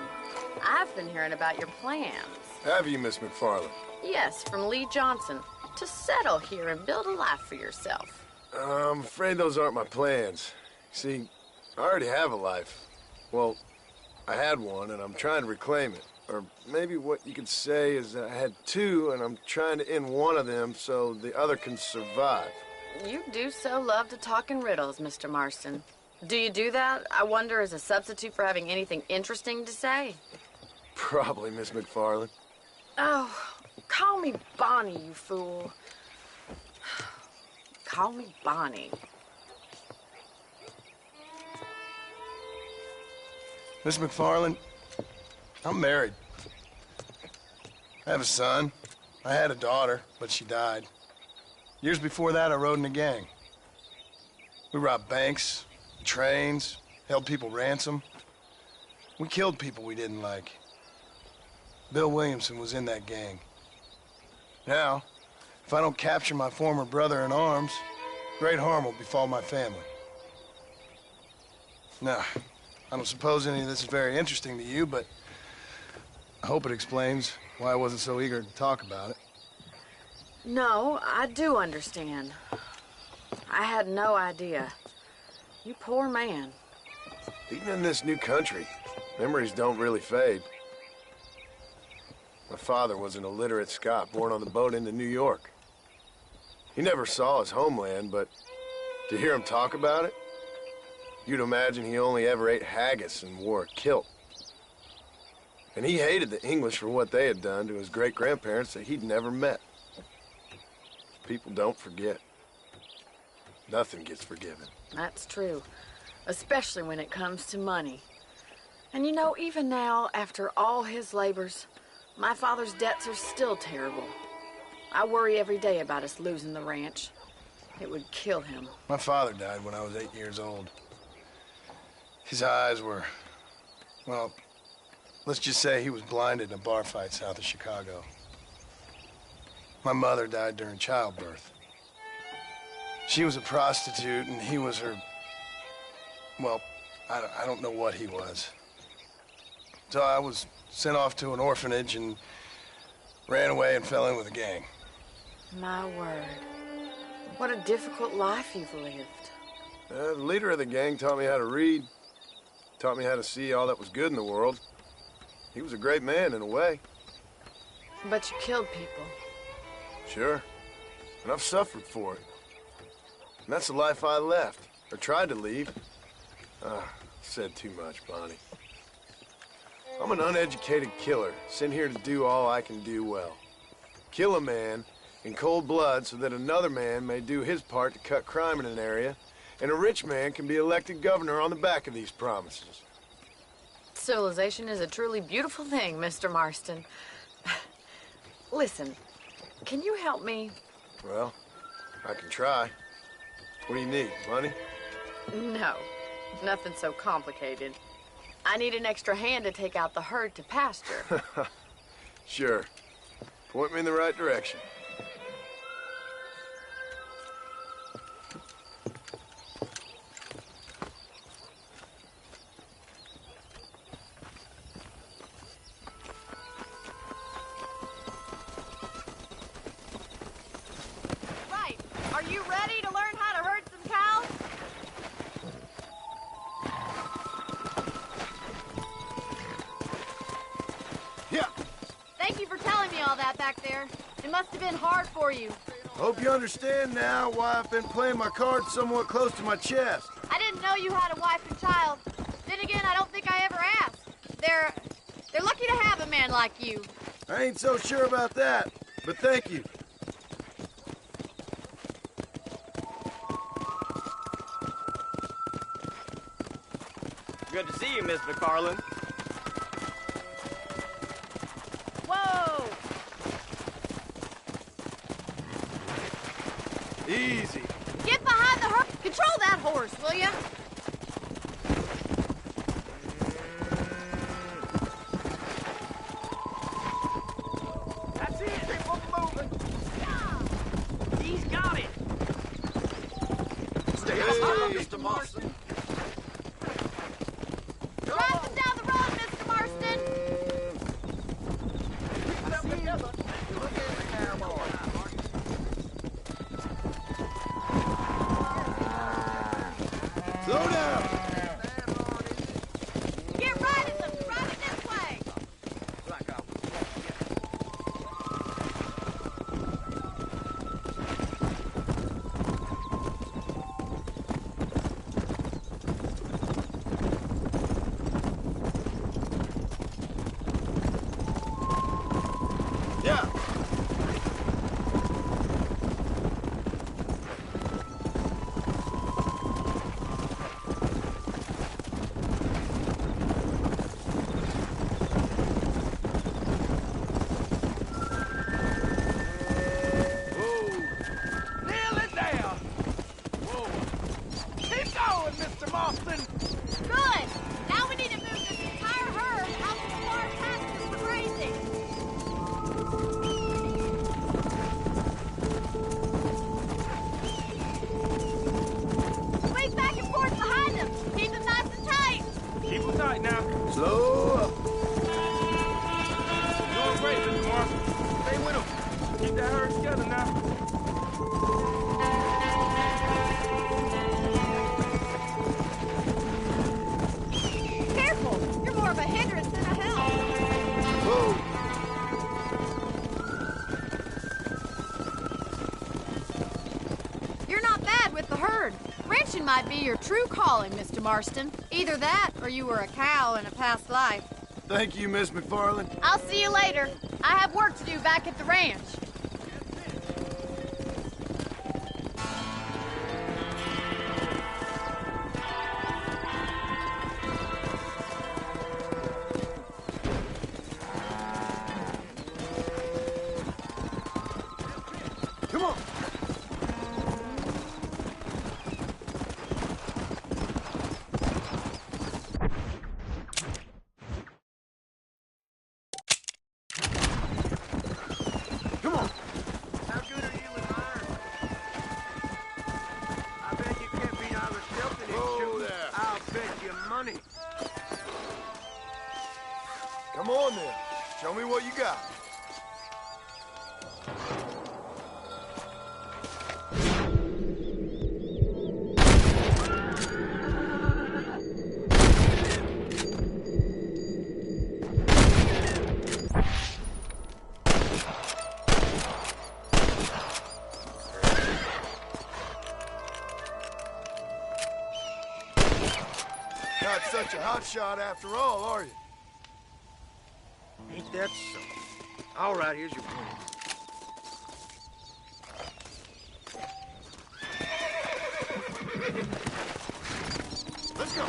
I've been hearing about your plans.
Have you, Miss McFarland?
Yes, from Lee Johnson. To settle here and build a life for yourself.
I'm afraid those aren't my plans. See, I already have a life. Well, I had one, and I'm trying to reclaim it. Or maybe what you could say is that I had two, and I'm trying to end one of them so the other can survive.
You do so love to talk in riddles, Mr. Marston. Do you do that, I wonder, as a substitute for having anything interesting to say?
Probably, Miss McFarland.
Oh, call me Bonnie, you fool. Call me Bonnie.
Miss McFarland, I'm married. I have a son. I had a daughter, but she died. Years before that, I rode in a gang. We robbed banks, trains, held people ransom. We killed people we didn't like. Bill Williamson was in that gang. Now, if I don't capture my former brother in arms, great harm will befall my family. Now, I don't suppose any of this is very interesting to you, but I hope it explains why I wasn't so eager to talk about it.
No, I do understand. I had no idea. You poor man.
Even in this new country, memories don't really fade. My father was an illiterate Scot born on the boat into New York. He never saw his homeland, but to hear him talk about it, you'd imagine he only ever ate haggis and wore a kilt. And he hated the English for what they had done to his great-grandparents that he'd never met. People don't forget. Nothing gets forgiven.
That's true, especially when it comes to money. And you know, even now, after all his labors, my father's debts are still terrible. I worry every day about us losing the ranch. It would kill him.
My father died when I was 8 years old. His eyes were, well, let's just say he was blinded in a bar fight south of Chicago. My mother died during childbirth. She was a prostitute, and he was her, well, I don't know what he was. So I was sent off to an orphanage and ran away and fell in with a gang.
My word. What a difficult life you've lived.
The leader of the gang taught me how to read, taught me how to see all that was good in the world. He was a great man in a way.
But you killed people.
Sure. And I've suffered for it. And that's the life I left, or tried to leave. Said too much, Bonnie. I'm an uneducated killer, sent here to do all I can do well. Kill a man in cold blood so that another man may do his part to cut crime in an area, and a rich man can be elected governor on the back of these promises.
Civilization is a truly beautiful thing, Mr. Marston. Listen, can you help me?
Well, I can try. What do you need, money?
No, nothing so complicated. I need an extra hand to take out the herd to pasture.
Sure. Point me in the right direction.
Right. Are you ready to learn how to herd some cows?
Yeah.
Thank you for telling me all that back there. It must have been hard for you.
Hope you understand now why I've been playing my cards somewhat close to my chest.
I didn't know you had a wife and child. Then again, I don't think I ever asked. They're lucky to have a man like you.
I ain't so sure about that, but thank you.
Good to see you, Miss McFarland.
Whoa!
Easy.
Get behind the herd. Control that horse, will ya?
That's it. Keep on moving. He's got it.
Stay up, Mr. Marston.
Drive them down the road.
tight now.
Slow up.
Doing great, Mr. Marston. Stay with him. Keep that herd together now.
Careful! You're more of a hindrance than a help.
Whoa.
You're not bad with the herd. Ranching might be your true calling, Mr. Marston. Either that, or you were a cow in a past life.
Thank you, Miss McFarland.
I'll see you later. I have work to do back at the ranch.
Come on. Come on.
How good are you with iron? I bet you can't beat either Shelton and
Whoa
shooting.
there.
I'll bet you money.
Come on then. Show me what you got. Not such a hot shot after all, are you?
Ain't that so? All right, here's your plan.
Let's go.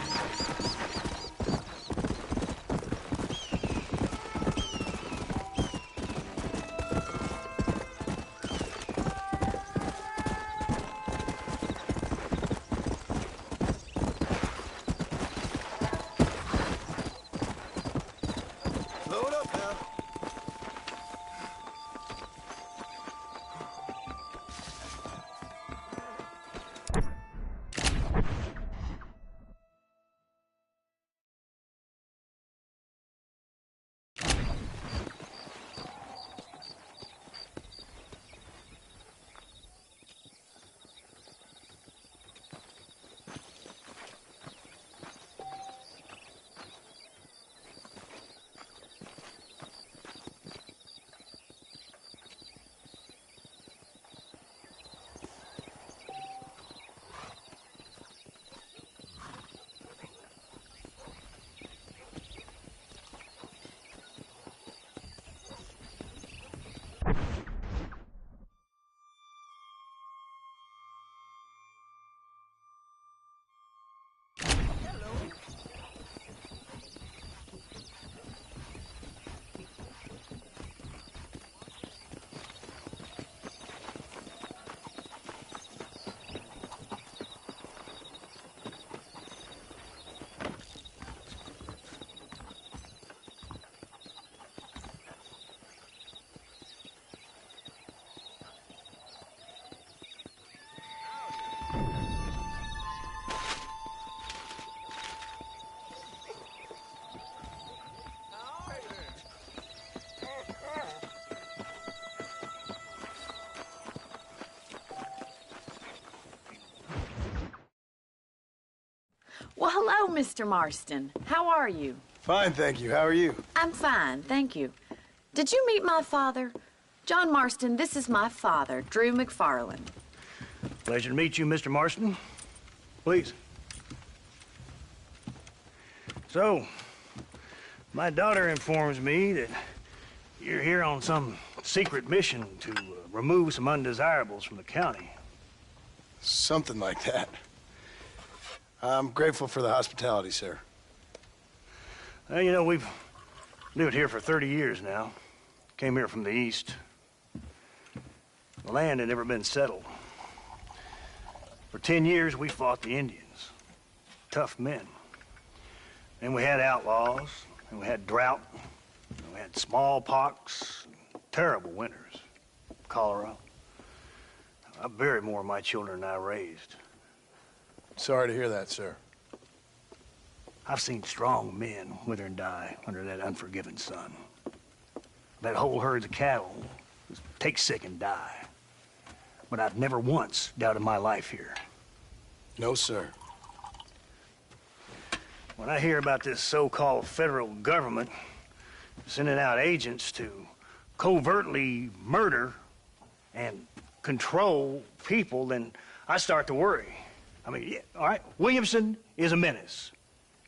Load up now.
Well, hello, Mr. Marston. How are you?
Fine, thank you. How are you?
I'm fine, thank you. Did you meet my father? John Marston, this is my father, Drew McFarland.
Pleasure to meet you, Mr. Marston. Please. So, my daughter informs me that you're here on some secret mission to remove some undesirables from the county.
Something like that. I'm grateful for the hospitality, sir.
Well, you know, we've lived here for 30 years now. Came here from the east. The land had never been settled. For 10 years, we fought the Indians. Tough men. Then we had outlaws, and we had drought, and we had smallpox, terrible winters, cholera. I buried more of my children than I raised.
Sorry to hear that, sir.
I've seen strong men wither and die under that unforgiving sun. That whole herds of cattle just take sick and die. But I've never once doubted my life here.
No, sir.
When I hear about this so-called federal government sending out agents to covertly murder and control people, then I start to worry. I mean, yeah, all right, Williamson is a menace,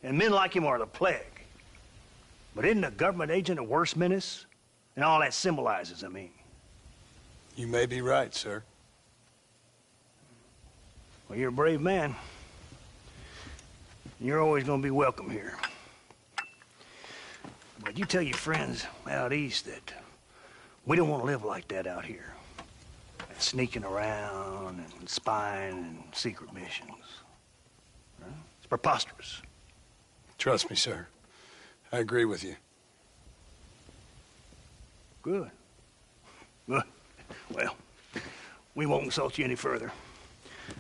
and men like him are the plague. But isn't a government agent a worse menace? And all that symbolizes, I mean.
You may be right, sir.
Well, you're a brave man. You're always gonna be welcome here. But you tell your friends out east that we don't want to live like that out here. Sneaking around and spying and secret missions. Huh? It's preposterous.
Trust me, sir. I agree with you.
Good. Good. Well, we won't insult you any further.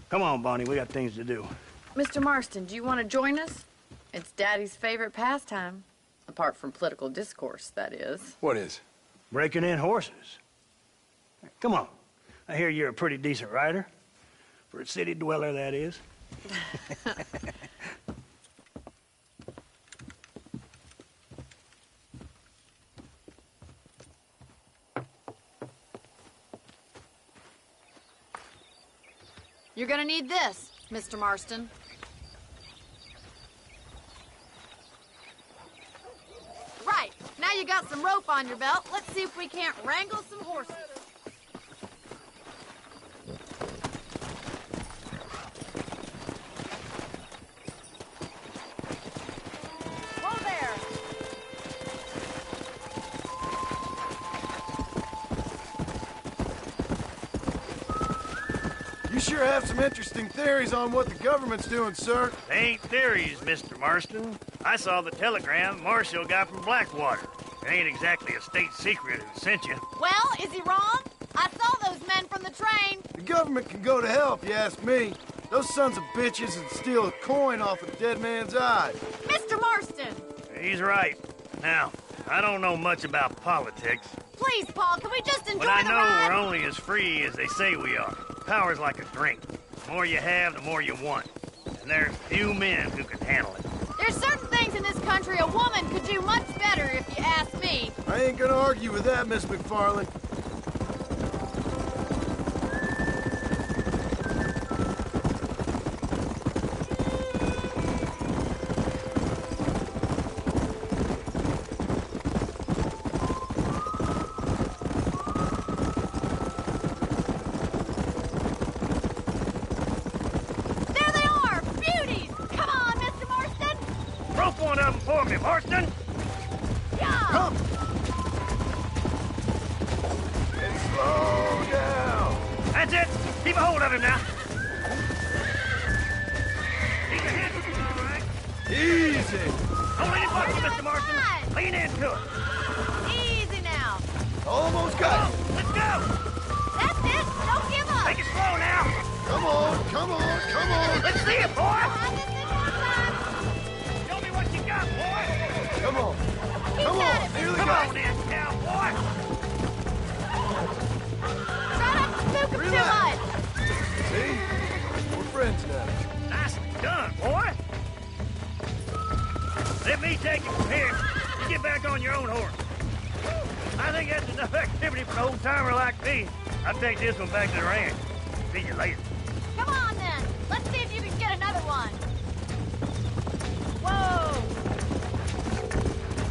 Come on, Bonnie, we got things to do.
Mr. Marston, do you want to join us? It's Daddy's favorite pastime. Apart from political discourse, that is.
What is?
Breaking in horses. Come on. I hear you're a pretty decent rider. For a city dweller, that is.
You're gonna need this, Mr. Marston. Right, now you got some rope on your belt. Let's see if we can't wrangle some horses. Whoa there!
You sure have some interesting theories on what the government's doing, sir.
They ain't theories, Mr. Marston. I saw the telegram Marshall got from Blackwater. It ain't exactly a state secret who sent you.
Well, is he wrong? I saw those men from the train.
The government can go to hell if you ask me. Those sons of bitches would steal a coin off a dead man's eye.
Mr. Marston!
He's right. Now, I don't know much about politics,
Please, Paul, can we just enjoy
but I
the
know
ride?
we're only as free as they say we are. Power's like a drink. The more you have, the more you want. And there's few men who can handle it.
There's certain things in this country a woman could do much better, if you ask me.
I ain't gonna argue with that, Miss McFarland.
There they are! Beauties! Come on, Mr. Marston!
Rope one of them for me, Marston!
Yeah!
Come! And slow down!
That's it! Keep a hold of him now! Keep your head all right.
Easy!
Don't let him buck you, Mr. Marston! Lean into it!
Easy now!
Almost got it!
Let's go!
That's it! Don't give up!
Take it slow now!
Come on, come on, come on!
Let's see it, boy!
Come on, this is your time!
Show me what you got, boy!
Come on!
He's
Come
got
on!
it.
Nearly
Come
got
on
it!
in, cowboy!
Try not to spook him too
Relax.
much!
See? We're friends now.
Nicely done, boy! Let me take you from here. You get back on your own horse. I think that's enough activity for an old-timer like me. I'll take this one back to the ranch. See you later.
Come on, then! Let's see if you can get another one! Whoa!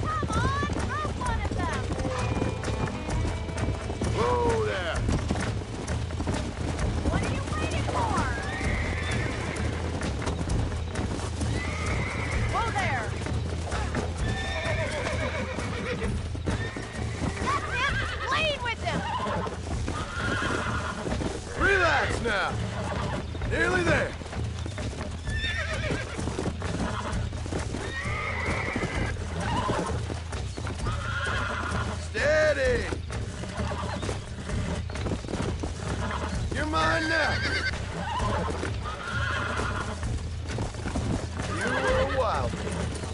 Come on! Rope one of them!
Whoa there!
What are you waiting for? Whoa there! That's it! Lead with him!
Relax now! Nearly there! Steady! You're mine now! You were a wild one.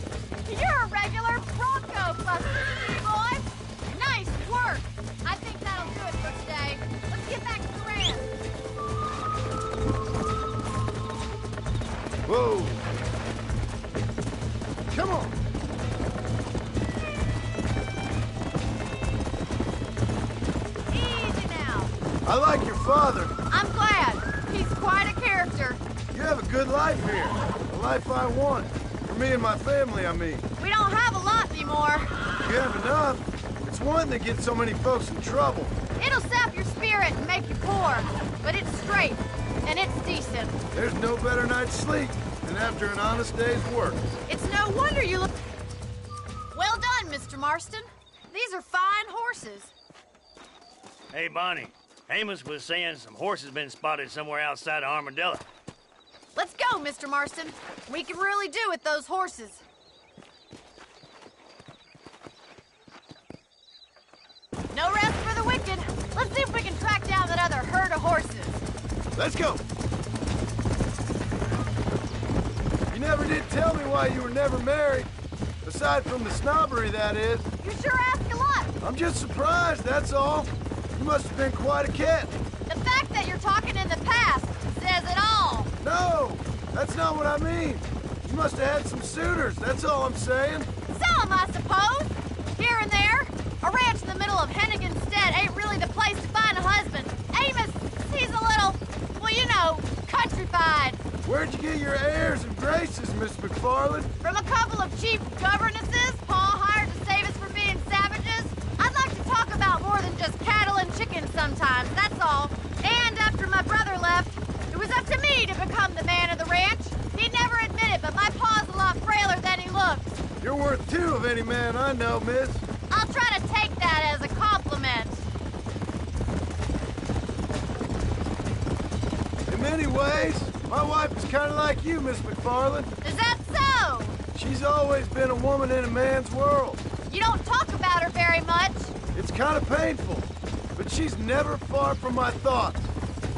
Come on.
Easy now.
I like your father.
I'm glad. He's quite a character.
You have a good life here. The life I want. For me and my family, I mean.
We don't have a lot anymore.
You have enough. It's one that gets so many folks in trouble.
It'll sap your spirit and make you poor. But it's straight, and it's decent.
There's no better night's sleep than after an honest day's work.
It's no wonder you look... Well done, Mr. Marston. These are fine horses.
Hey, Bonnie. Amos was saying some horses been spotted somewhere outside of Armadillo.
Let's go, Mr. Marston. We can really do with those horses. No rest for the wicked. Let's see if we can track down that other herd of horses.
Let's go. You never did tell me why you were never married. Aside from the snobbery, that is.
You sure ask a lot.
I'm just surprised, that's all. You must have been quite a cat.
The fact that you're talking in the past says it all.
No, that's not what I mean. You must have had some suitors, that's all I'm saying.
Some, I suppose. Here and there. A ranch in the middle of Hennigan's Stead ain't really the place to find a husband. Amos, he's a little, well, you know, countrified.
Where'd you get your airs and graces, Miss McFarland?
From a couple of cheap governesses Pa hired to save us from being savages. I'd like to talk about more than just cattle and chickens sometimes, that's all. And after my brother left, it was up to me to become the man of the ranch. He'd never admit it, but my pa's a lot frailer than he looks.
You're worth two of any man I know, miss.
I'll try to take that as a compliment.
In many ways, my wife is kind of like you, Miss McFarland.
Is that so?
She's always been a woman in a man's world.
You don't talk about her very much.
It's kind of painful, but she's never far from my thoughts.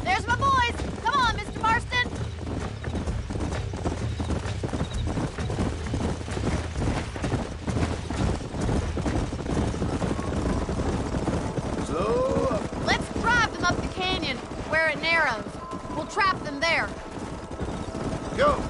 There's my boys. Come on, Mr. Marston.
So,
let's drive them up the canyon where it narrows. We'll trap them there.
Go.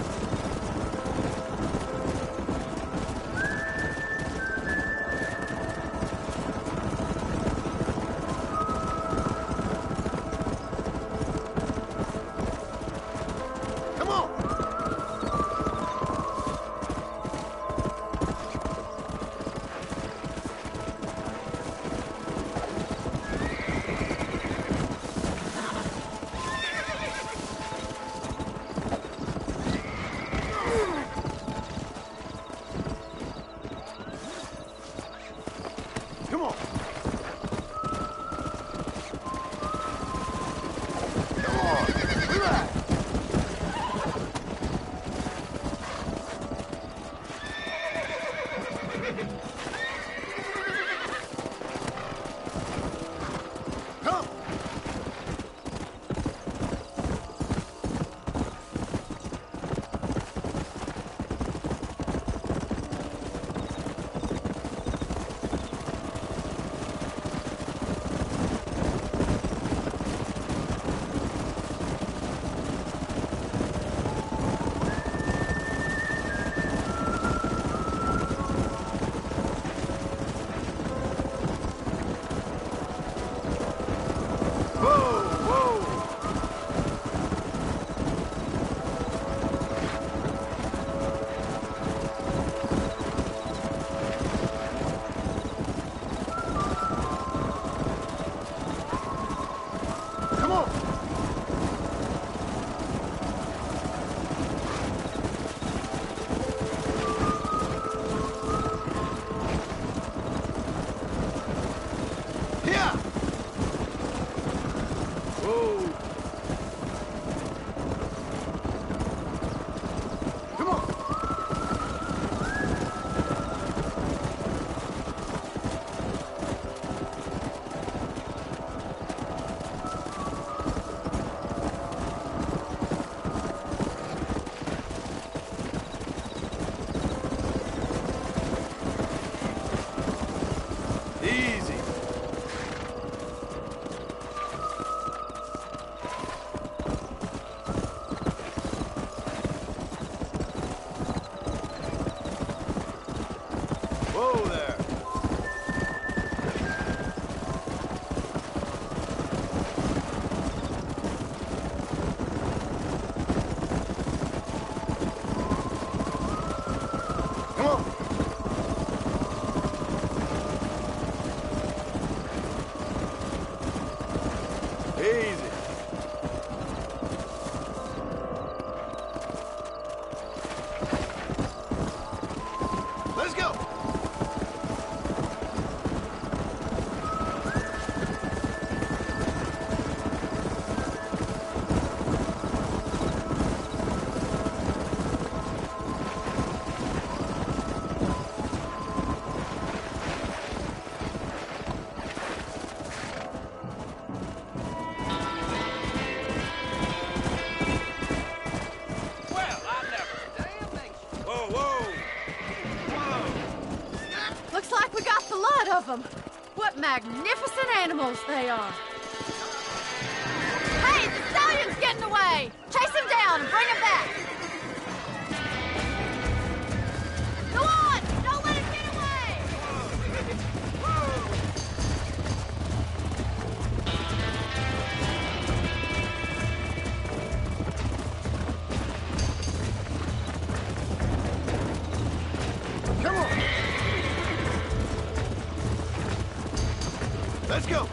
Whoa there. Come on. Easy. Let's go.
Looks like we got the lot of them. What magnificent animals they are. Hey, the stallion's getting away. Chase him down and bring him back. Go on, don't let him get away.
Come on. Let's go.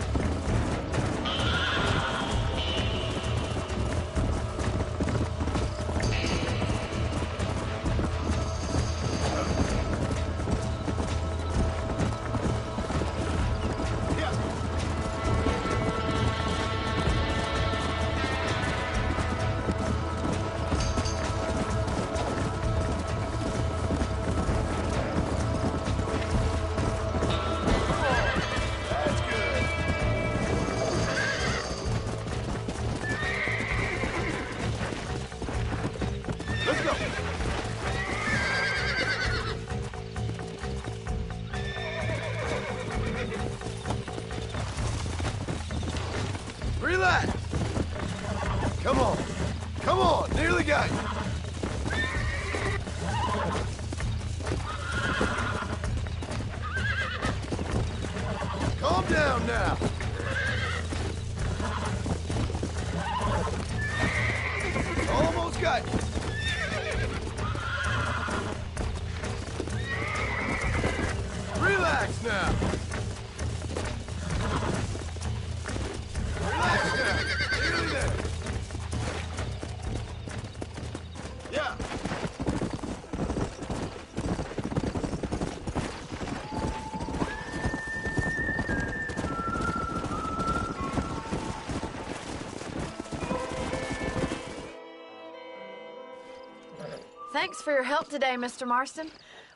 Relax. Come on. Come on. Nearly got you. Calm down now. Almost got you. Relax now. Relax now. Nearly there. Yeah.
Thanks for your help today, Mr. Marston.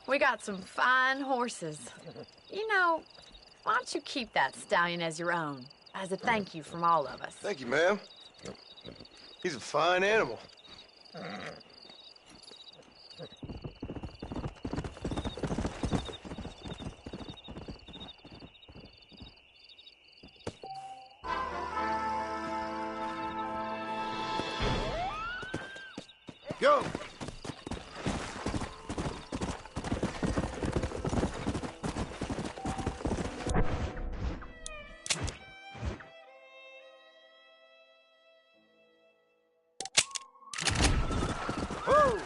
We got some fine horses. You know, why don't you keep that stallion as your own, as a thank you from all of us?
Thank you, ma'am. He's a fine animal. Go! Whoa!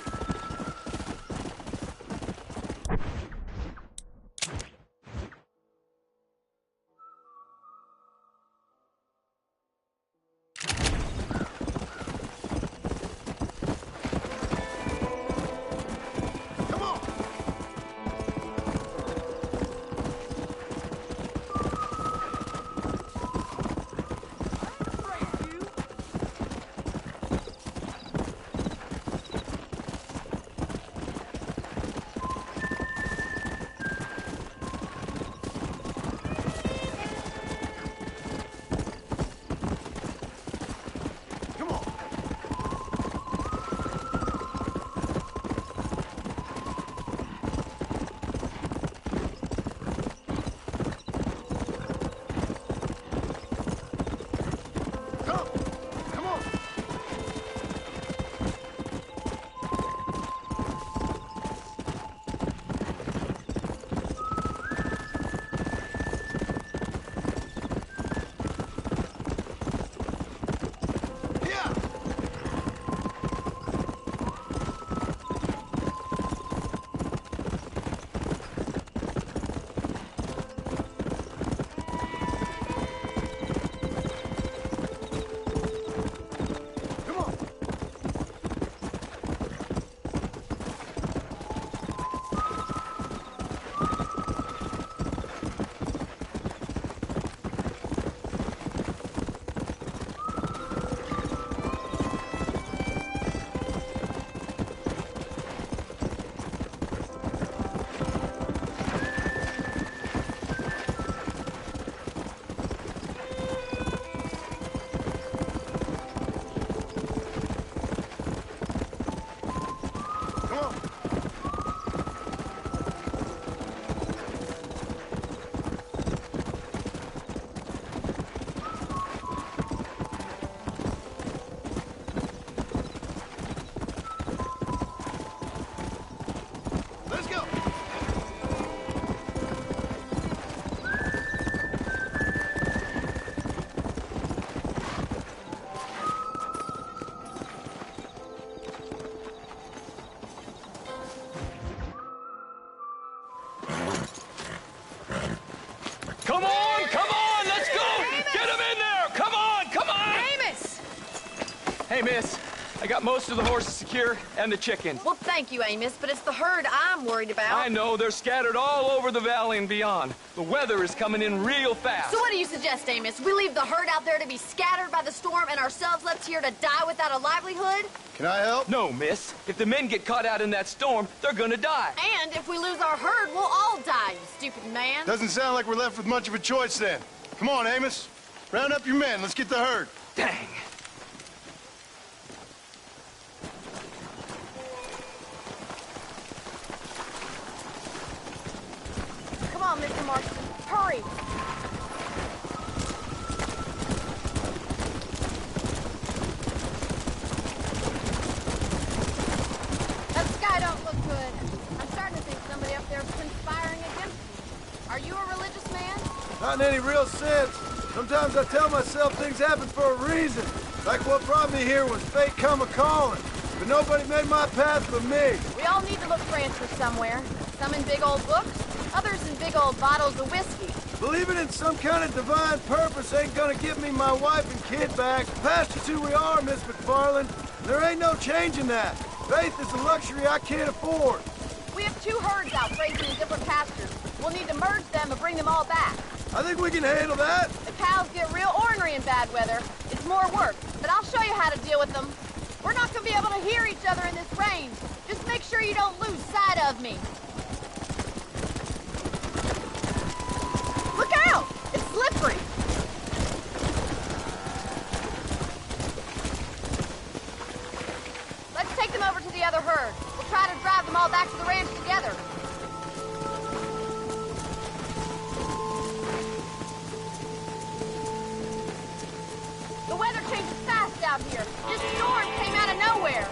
Okay, miss. I got most of the horses secure and the chickens.
Well, thank you, Amos, but it's the herd I'm worried about.
I know, they're scattered all over the valley and beyond. The weather is coming in real fast.
So what do you suggest, Amos? We leave the herd out there to be scattered by the storm and ourselves left here to die without a livelihood?
Can I help?
No, miss. If the men get caught out in that storm, they're gonna die.
And if we lose our herd, we'll all die, you stupid man.
Doesn't sound like we're left with much of a choice then. Come on, Amos. Round up your men. Let's get the herd.
Dang.
Come on, Mr. Marston. Hurry. That sky don't look good. I'm starting to think somebody up there is conspiring against me. Are you a religious man?
Not in any real sense. Sometimes I tell myself things happen for a reason. Like what brought me here was fate come a-calling. But nobody made my path but me.
We all need to look for answers somewhere. Some in big old books, others in big old bottles of whiskey.
Believing in some kind of divine purpose ain't gonna give me my wife and kid back. Past is who we are, Miss McFarland. There ain't no changing that. Faith is a luxury I can't afford.
We have 2 herds out grazing in different pastures. We'll need to merge them and bring them all back.
I think we can handle that.
The cows get real ornery in bad weather. It's more work, but I'll show you how to deal with them. We're not gonna be able to hear each other in this range. Just make sure you don't lose sight of me. Look out! It's slippery. Let's take them over to the other herd. We'll try to drive them all back to the ranch together. The weather changes fast out here. This storm came out of nowhere.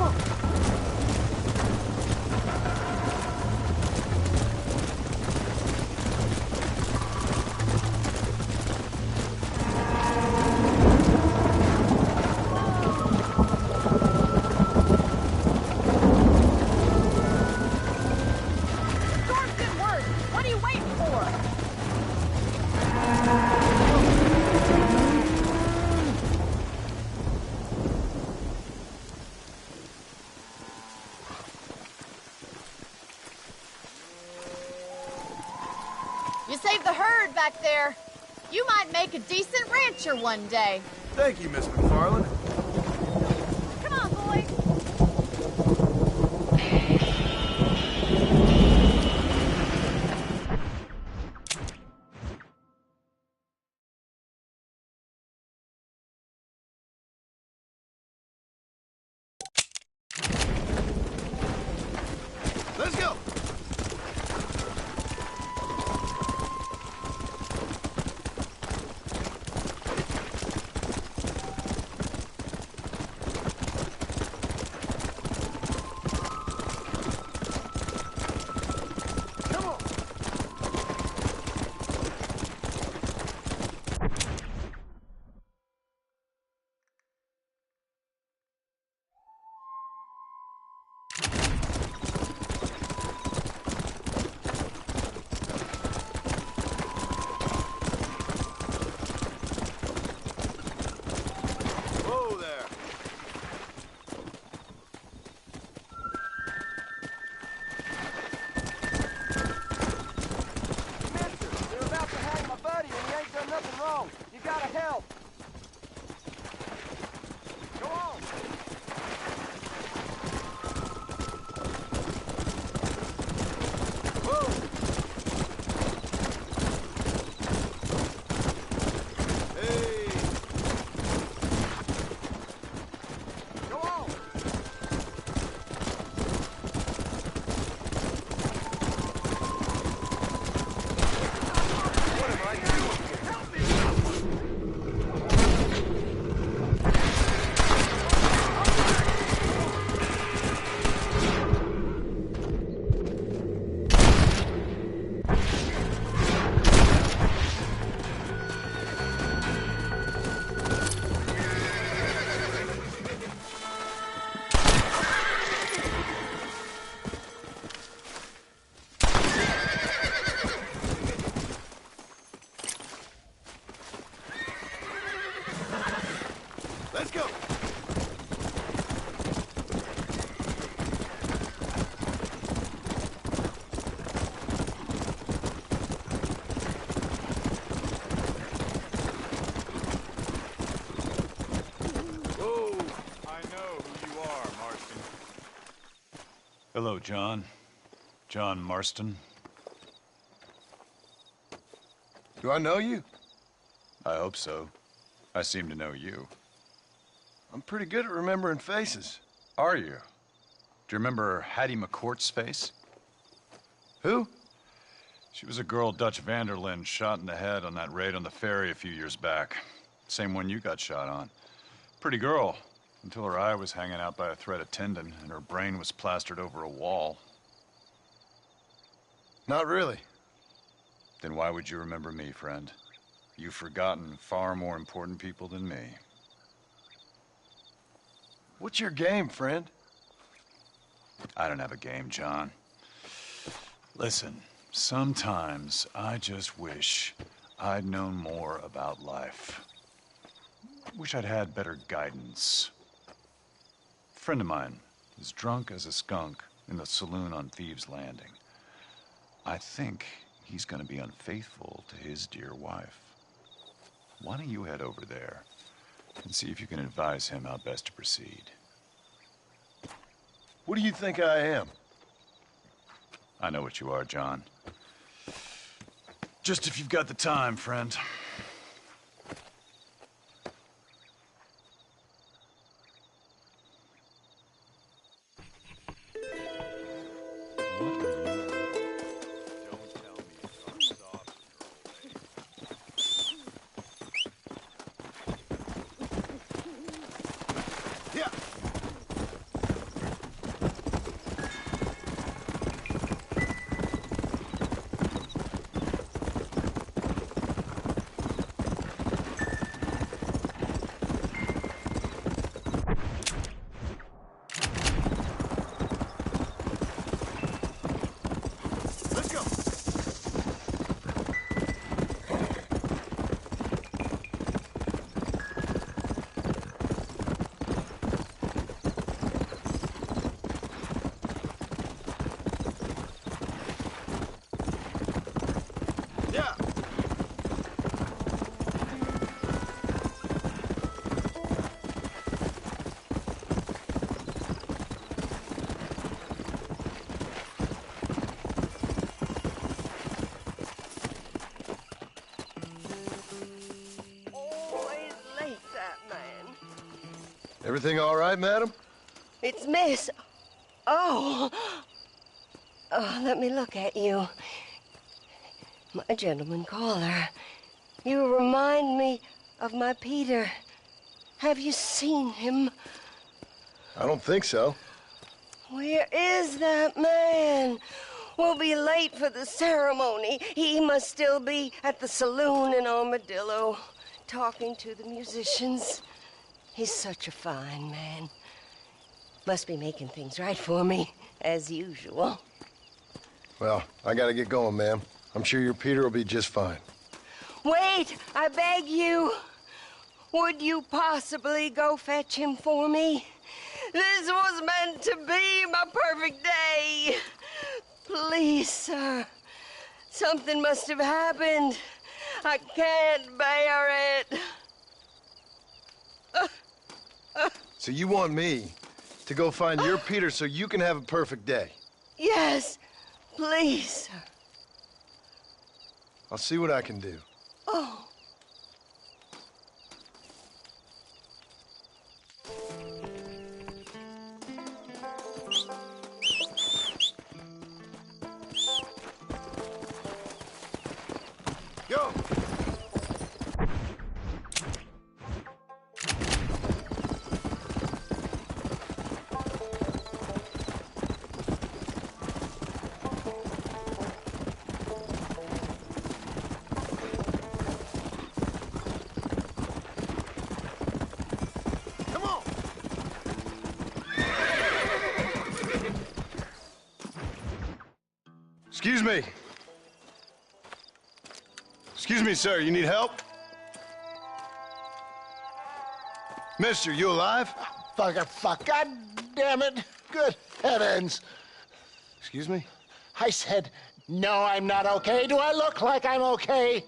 Come on!
Doors didn't work. What are you waiting for? You saved the herd back there. You might make a decent rancher one day.
Thank you, Miss McFarland.
Come on, boys.
Let's go. Come on. Whoa there.
Mister, they're about to hang my buddy and he ain't done nothing wrong. You gotta help. Go on. Whoa. Hey. Go on. What am I doing here? Help me! Let's go.
Whoa! I know who you are, Marston.
Hello, John. John Marston.
Do I know you?
I hope so. I seem to know you.
I'm pretty good at remembering faces.
Are you? Do you remember Hattie McCourt's face?
Who?
She was a girl Dutch Vanderlyn shot in the head on that raid on the ferry a few years back. Same one you got shot on. Pretty girl, until her eye was hanging out by a thread of tendon and her brain was plastered over a wall.
Not really.
Then why would you remember me, friend? You've forgotten far more important people than me.
What's your game, friend?
I don't have a game, John. Listen, sometimes I just wish I'd known more about life. Wish I'd had better guidance. A friend of mine is drunk as a skunk in the saloon on Thieves' Landing. I think he's gonna be unfaithful to his dear wife. Why don't you head over there and see if you can advise him how best to proceed?
What do you think I am?
I know what you are, John. Just if you've got the time, friend.
Everything all right, madam?
It's Miss... Oh. Oh, let me look at you. My gentleman caller. You remind me of my Peter. Have you seen him?
I don't think so.
Where is that man? We'll be late for the ceremony. He must still be at the saloon in Armadillo, talking to the musicians. He's such a fine man. Must be making things right for me, as usual.
Well, I gotta get going, ma'am. I'm sure your Peter will be just fine.
Wait, I beg you. Would you possibly go fetch him for me? This was meant to be my perfect day. Please, sir. Something must have happened. I can't bear it.
So you want me to go find your Peter so you can have a perfect day?
Yes, please, sir.
I'll see what I can do.
Oh.
Go! Excuse me. Excuse me, sir. You need help? Mister, you alive?
Fuck. God damn it. Good heavens.
Excuse me?
I said, no, I'm not okay. Do I look like I'm okay?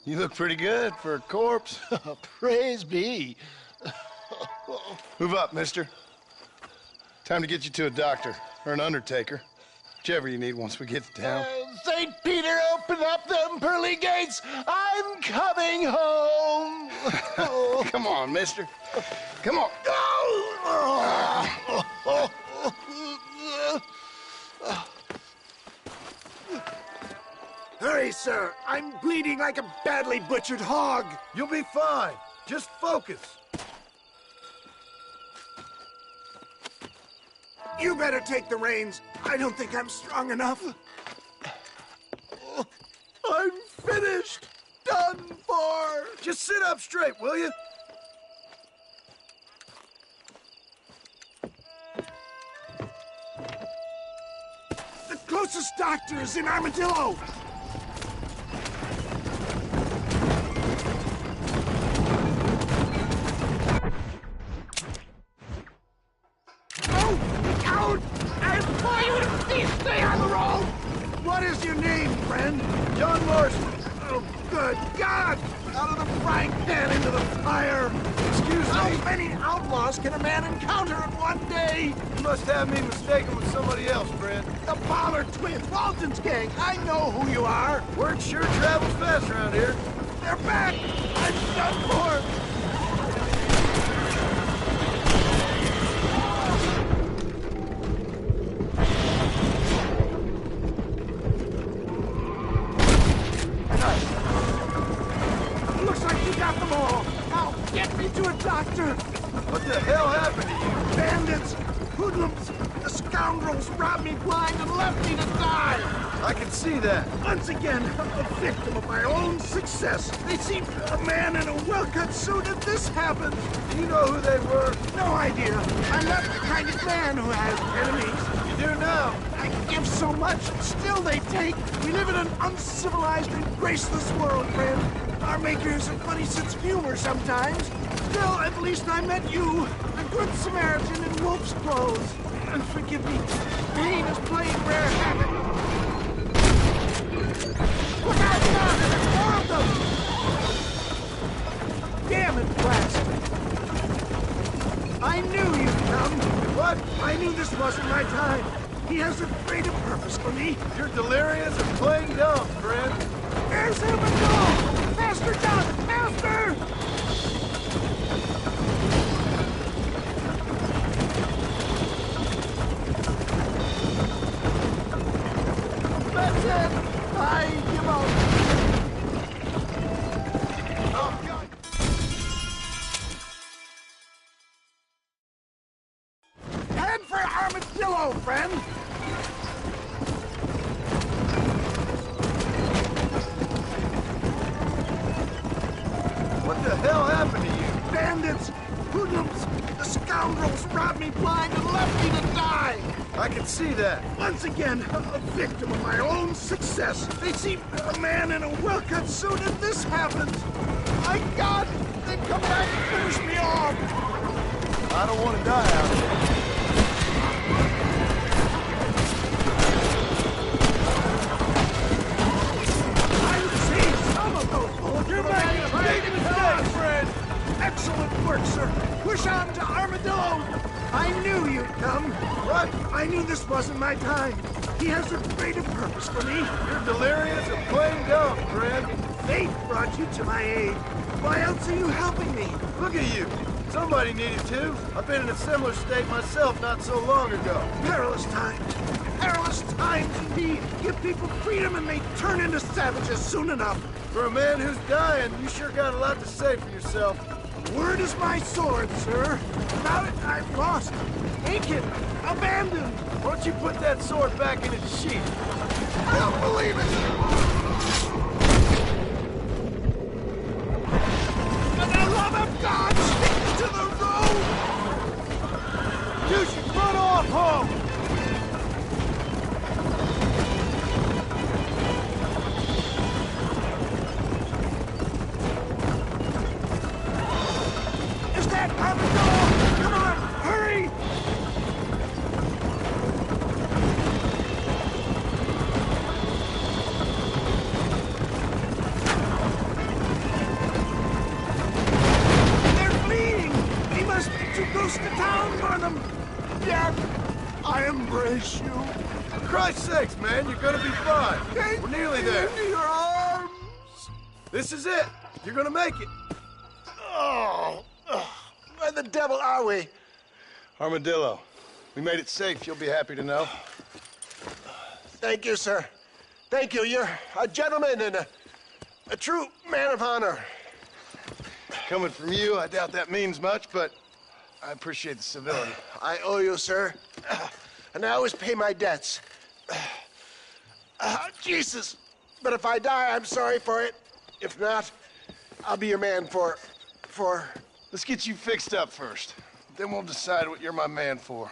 You look pretty good for a corpse.
Praise be.
Move up, mister. Time to get you to a doctor or an undertaker. Whichever you need once we get to town.
St. Peter, open up them pearly gates. I'm coming home.
Come on, mister. Come on.
Hurry, sir. I'm bleeding like a badly butchered hog.
You'll be fine. Just focus.
You better take the reins. I don't think I'm strong enough. I'm finished. Done for.
Just sit up straight, will you?
The closest doctor is in Armadillo. Stay on the road! What is your name, friend?
John Marston.
Oh, good God! Out of the frying pan into the fire!
Excuse me?
How many outlaws can a man encounter in one day?
You must have me mistaken with somebody else, friend.
The Pollard twins, Walton's gang. I know who you are.
Word sure travels fast around here.
They're back! I'm done for! Got them all! Now, get me to a doctor!
What the hell happened to you?
Bandits! Hoodlums! The scoundrels robbed me blind and left me to die!
I can see that.
Once again, a victim of my own success. They seemed a man in a well-cut suit and this happened.
Do you know who they were?
No idea. I'm not the kind of man who has enemies.
You do now.
I give so much, still they take. We live in an uncivilized and graceless world, friend. Our maker has a funny sense of humor sometimes. Still, at least I met you, a good Samaritan in wolf's clothes. And forgive me, pain is playing rare havoc. Look out now! There's more of them! Damn it, Blast! I knew you'd come.
What?
I knew this wasn't my time. He has a greater purpose for me.
You're delirious and playing dumb, friend.
There's him and go! Faster, John! Faster! Armadillo, friend!
What the hell happened to you?
Bandits! Hoodlums! The scoundrels robbed me blind and left me to die!
I can see that.
Once again, a victim of my own success. They see a man in a well-cut suit and this happens. My God! They come back and finish me off!
I don't want to die out here.
You're making a big mistake, friend! Excellent work, sir. Push on to Armadillo. I knew you'd come. What? I knew this wasn't my time. He has a greater purpose for me.
You're delirious and plain dumb, friend.
Fate brought you to my aid. Why else are you helping me?
Look at you. Somebody needed to. I've been in a similar state myself not so long ago.
Perilous times. Perilous times indeed. Give people freedom and they turn into savages soon enough.
For a man who's dying, you sure got a lot to say for yourself.
Word is my sword, sir. Without it, I've lost. Taken. Abandoned.
Why don't you put that sword back in its sheath?
I don't believe it. For the love of God, stick to the road!
You should run off home!
Is that Armadillo? Come on, hurry! They're fleeing! We must be too close to town for them! Yet, I embrace you.
For Christ's sakes, man, you're gonna be fine. We're nearly there.
Into your arms!
This is it. You're gonna make it.
Oh, where the devil are we?
Armadillo, we made it safe. You'll be happy to know.
Thank you, sir. Thank you. You're a gentleman and a true man of honor.
Coming from you, I doubt that means much, but I appreciate the civility.
I owe you, sir. And I always pay my debts. Jesus. But if I die, I'm sorry for it. If not, I'll be your man for...
Let's get you fixed up first. Then we'll decide what you're my man for.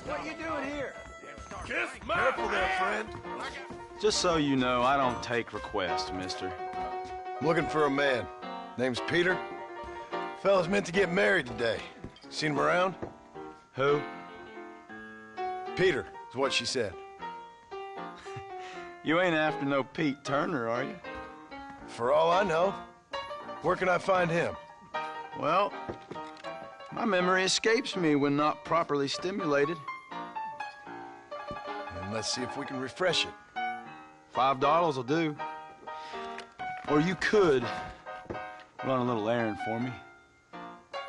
What are you doing here?
Kiss my
Careful there, friend.
Just so you know, I don't take requests, mister.
I'm looking for a man. Name's Peter. Fella's meant to get married today. Seen him around?
Who?
Peter, is what she said.
You ain't after no Pete Turner, are you?
For all I know. Where can I find him?
Well, my memory escapes me when not properly stimulated.
And let's see if we can refresh it.
$5 will do. Or you could run a little errand for me.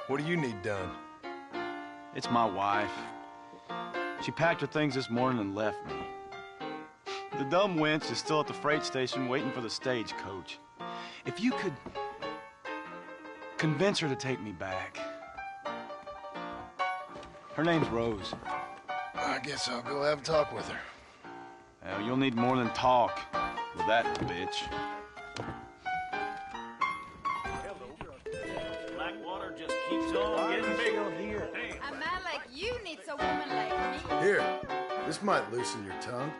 What do you need done?
It's my wife. She packed her things this morning and left me. The dumb wench is still at the freight station waiting for the stagecoach. If you could convince her to take me back. Her name's Rose.
I guess I'll go have a talk with her.
Well, you'll need more than talk with that bitch.
Blackwater just keeps on getting bigger here.
A man like you needs a woman like me.
Here, this might loosen your tongue.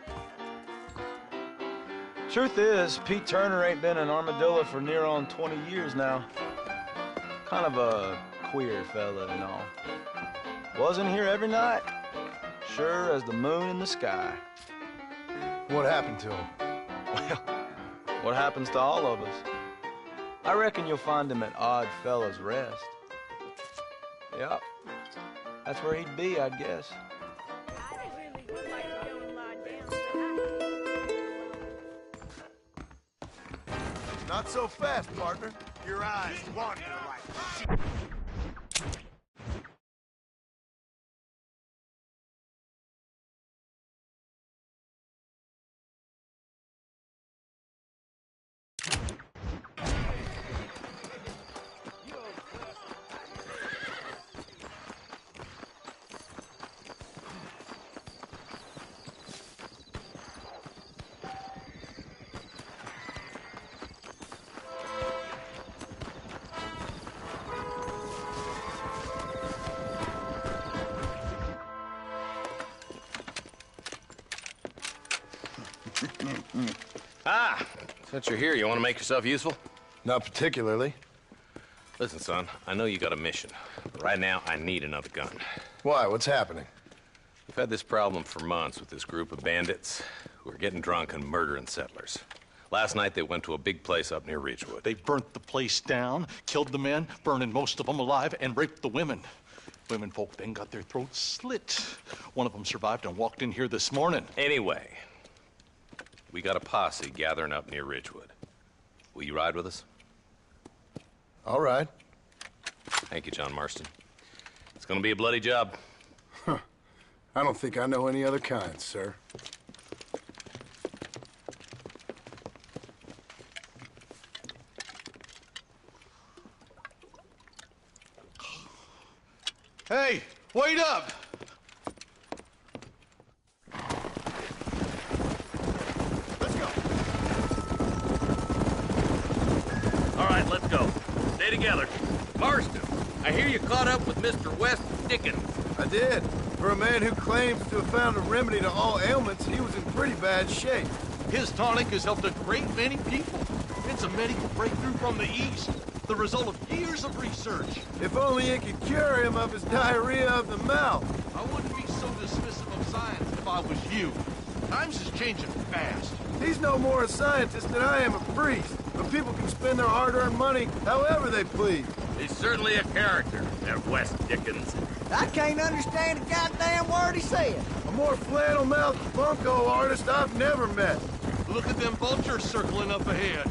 Truth is, Pete Turner ain't been an armadillo for near on 20 years now. Kind of a queer fella and all. Wasn't here every night. Sure as the moon in the sky.
What happened to him?
Well, what happens to all of us? I reckon you'll find him at Odd Fellow's Rest. Yep. That's where he'd be, I'd guess.
Not so fast, partner. Your eyes wander like...
Since you're here, you want to make yourself useful?
Not particularly.
Listen, son, I know you got a mission. But right now, I need another gun.
Why? What's happening?
We've had this problem for months with this group of bandits who are getting drunk and murdering settlers. Last night, they went to a big place up near Ridgewood.
They burnt the place down, killed the men, burning most of them alive, and raped the women. Women folk then got their throats slit. One of them survived and walked in here this morning.
Anyway, we got a posse gathering up near Ridgewood. Will you ride with us?
All right.
Thank you, John Marston. It's gonna be a bloody job.
Huh. I don't think I know any other kind, sir.
Hey, wait up!
All right, let's go. Stay together.
Marston, I hear you caught up with Mr. West Dickens.
I did. For a man who claims to have found a remedy to all ailments, he was in pretty bad shape.
His tonic has helped a great many people. It's a medical breakthrough from the East, the result of years of research.
If only it could cure him of his diarrhea of the mouth.
I wouldn't be so dismissive of science if I was you. Times is changing fast.
He's no more a scientist than I am a priest. But people can spend their hard-earned money however they please.
He's certainly a character, that West Dickens.
I can't understand a goddamn word he said.
A more flannel-mouthed bunko artist I've never met.
Look at them vultures circling up ahead.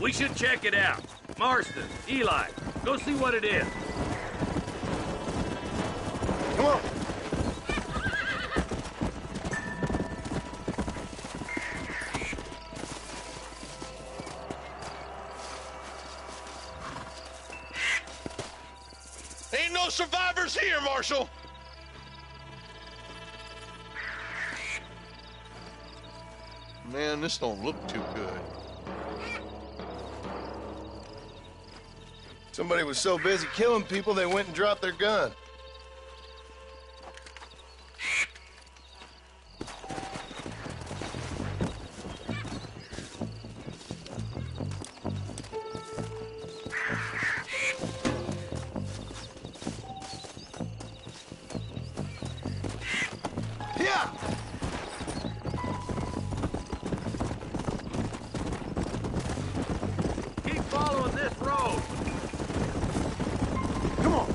We should check it out. Marston, Eli, go see what it is.
Come on.
Ain't no survivors here, Marshal! Man, this don't look too good.
Somebody was so busy killing people, they went and dropped their gun.
Keep following this road.
Come on.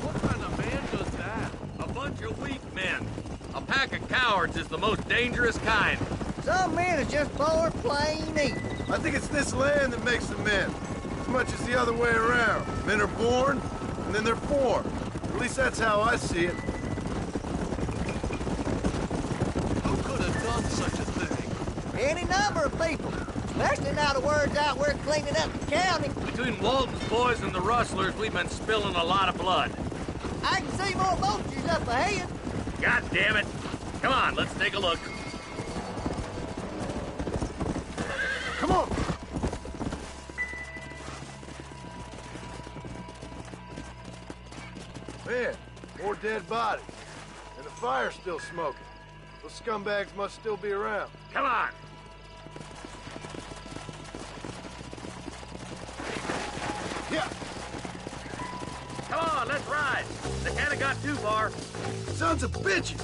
What kind of man does that? A bunch of weak men. A pack of cowards is the most dangerous kind.
Some men are just born plain evil.
I think it's this land that makes them men. As much as the other way around. Men are born, and then they're formed. At least that's how I see it.
Who could have done such a thing?
Any number of people. Especially now the word's out we're cleaning up the county.
Between Walton's boys and the rustlers, we've been spilling a lot of blood.
I can see more vultures up ahead.
God damn it. Come on, let's take a look.
Come on. Man, more dead bodies. And the fire's still smoking. Those scumbags must still be around.
Come on.
Yeah.
Come on, let's ride. They can't have got too far.
Sons of bitches!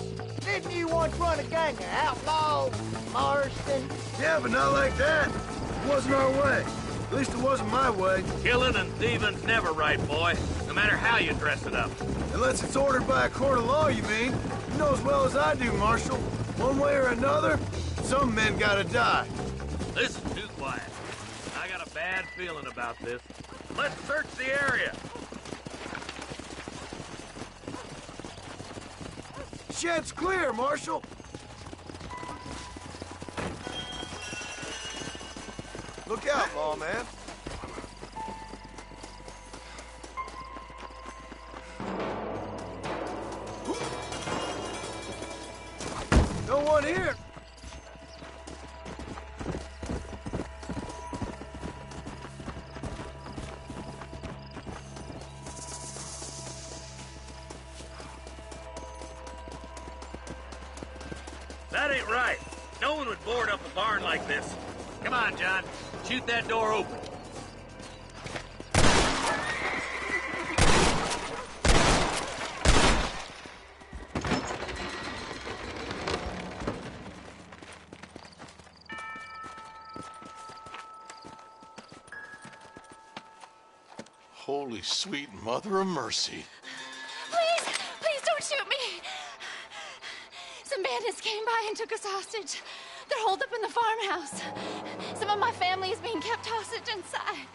Didn't you once run a gang of outlaws, Marston?
Yeah, but not like that. It wasn't our way. At least it wasn't my way.
Killing and thieving's never right, boy. No matter how you dress it up.
Unless it's ordered by a court of law, you mean? You know as well as I do, Marshal. One way or another, some men gotta die.
This is too quiet. I got a bad feeling about this. Let's search the area.
Shed's clear, Marshal. Look out, Lawman. No one here.
That ain't right. No one would board up a barn like this. Come on, John. Shoot that door open.
Holy sweet mother of mercy.
Please don't shoot me. Some bandits came by and took us hostage. They're holed up in the farmhouse. Some of my family is being kept hostage inside.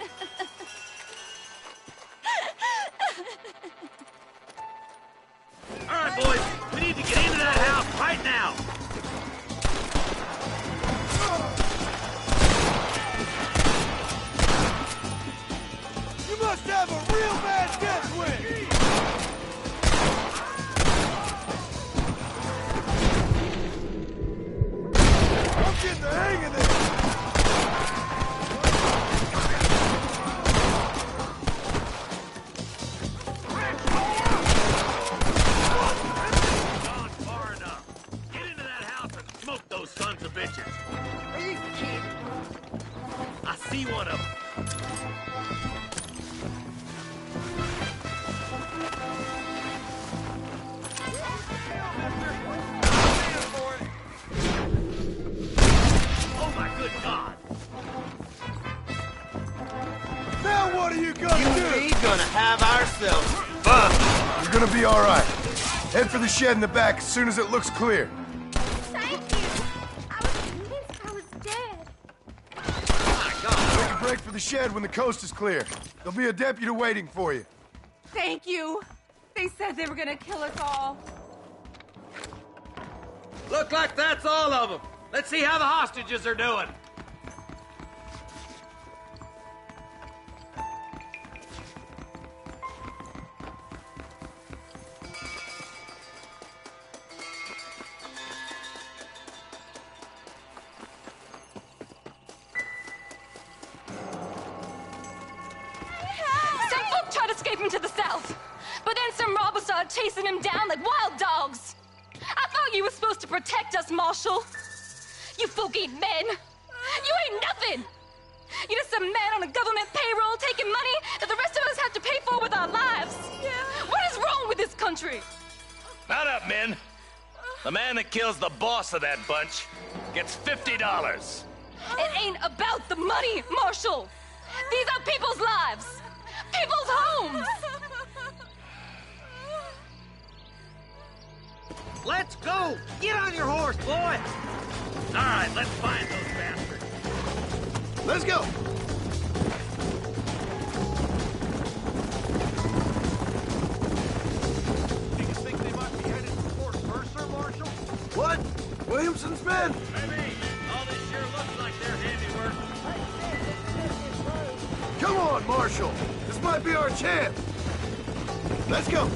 All right, boys. We need to get into that house right now.
You must have a real bad death wish! I'm getting the hang of this!
Gone far enough. Get into that house and smoke those sons of bitches.
Are you kidding?
I see one of them. Oh my good God!
Now what are you gonna do?
We gonna have ourselves
fun. You're gonna be all right. Head for the shed in the back as soon as it looks clear.
Thank you. I was convinced I was dead.
Make a break for the shed when the coast is clear. There'll be a deputy waiting for you.
Thank you. They said they were gonna kill us all.
Look like that's all of them. Let's see how the hostages are doing.
Some folk tried escaping to the south, but then some robbers started chasing him down like wild dogs. I thought you were supposed to protect us, Marshal. You folk ain't men. You ain't nothing. You're just some man on a government payroll taking money that the rest of us have to pay for with our lives. What is wrong with this country?
Mount up, men. The man that kills the boss of that bunch gets $50.
It ain't about the money, Marshal. These are people's lives, people's homes.
Let's go! Get on your horse, boy! All right, let's find those bastards.
Let's go!
Do you think they might be headed for Fort Mercer, Marshal?
What? Williamson's men?
Maybe. All this sure looks like their handiwork.
Come on, Marshal. This might be our chance. Let's go.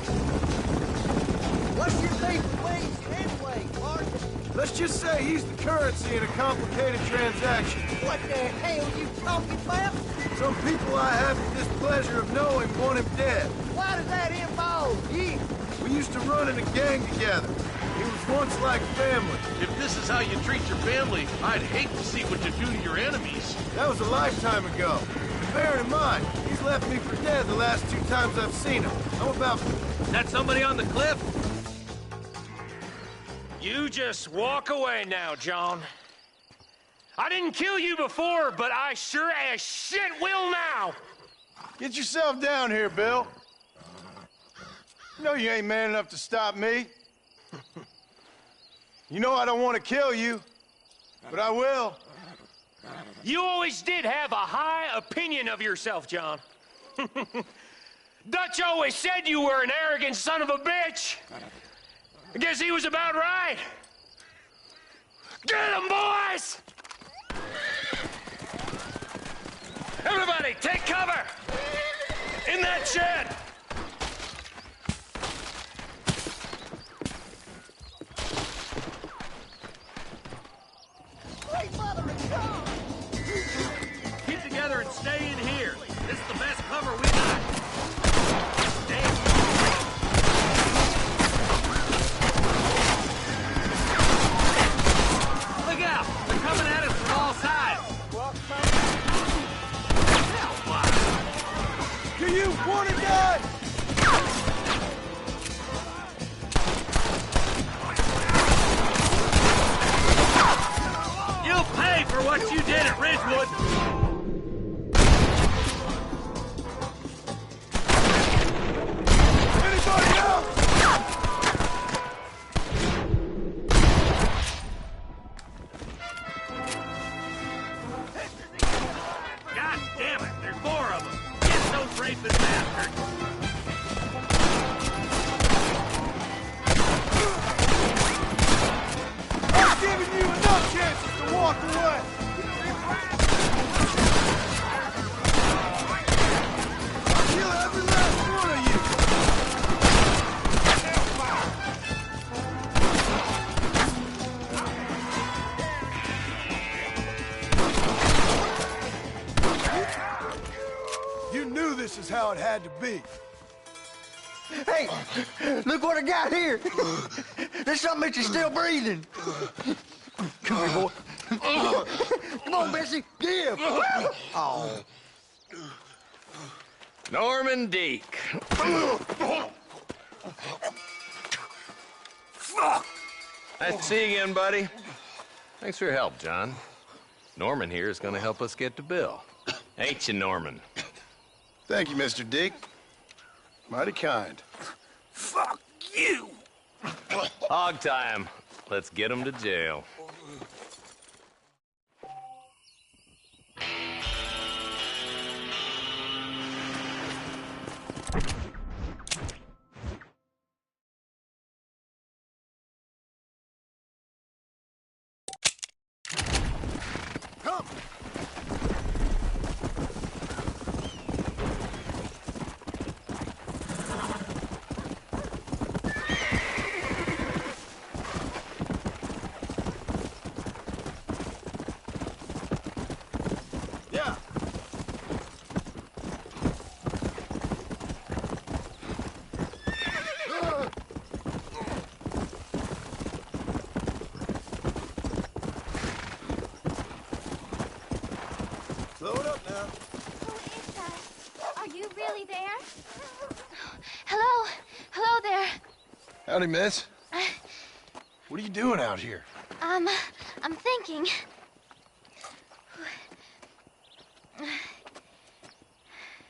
What's your favorite ways anyway, Marshal?
Let's just say he's the currency in a complicated transaction.
What the hell you talking about?
Some people I have the displeasure of knowing want him dead.
Why does that involve you?
We used to run in a gang together. He was once like family.
If this is how you treat your family, I'd hate to see what you do to your enemies.
That was a lifetime ago. If bearing in mind, he's left me for dead the last 2 times I've seen him. I'm about...
Is that somebody on the cliff?
You just walk away now, John. I didn't kill you before, but I sure as shit will now.
Get yourself down here, Bill. You know you ain't man enough to stop me. You know I don't want to kill you, but I will.
You always did have a high opinion of yourself, John. Dutch always said you were an arrogant son of a bitch. I guess he was about right. Get him, boys! Everybody, take cover! In that shed!
Keep together and stay in here. This is the best cover we got. Look out! They're coming at us from all sides.
Do you want to die?
You'll pay for what you did at Ridgewood.
Anybody else?
God damn it, there's 4 of them. Get those rapist bastards.
I've given you enough chances to walk away. I'll kill every last one of you. You knew this is how it had to be.
Hey, look what I got here. There's something that you're still breathing. Come here, boy. Come on, Bessie, give. Oh.
Norman Deek.
Fuck!
Nice to see you again, buddy. Thanks for your help, John. Norman here is going to help us get to Bill. Ain't you, Norman?
Thank you, Mr. Dick. Mighty kind.
Fuck you!
Hog time. Let's get him to jail.
Come! Yeah. Slow it up now.
Who is that? Are you really there? Hello? Hello there.
Howdy, miss. What are you doing out here?
I'm thinking.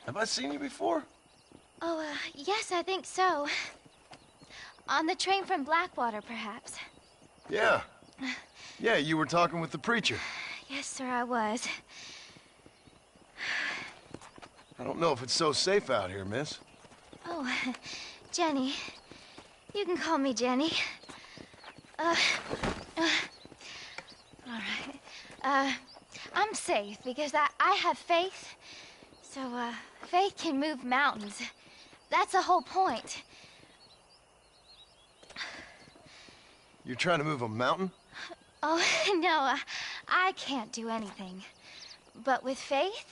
Have I seen you before?
Oh, yes, I think so. On the train from Blackwater, perhaps.
Yeah. Yeah, you were talking with the preacher.
Yes, sir, I was.
I don't know if it's so safe out here, miss.
Oh, Jenny. You can call me Jenny. All right. I'm safe because I have faith. So, faith can move mountains. That's the whole point.
You're trying to move a mountain?
Oh, no, I can't do anything. But with faith,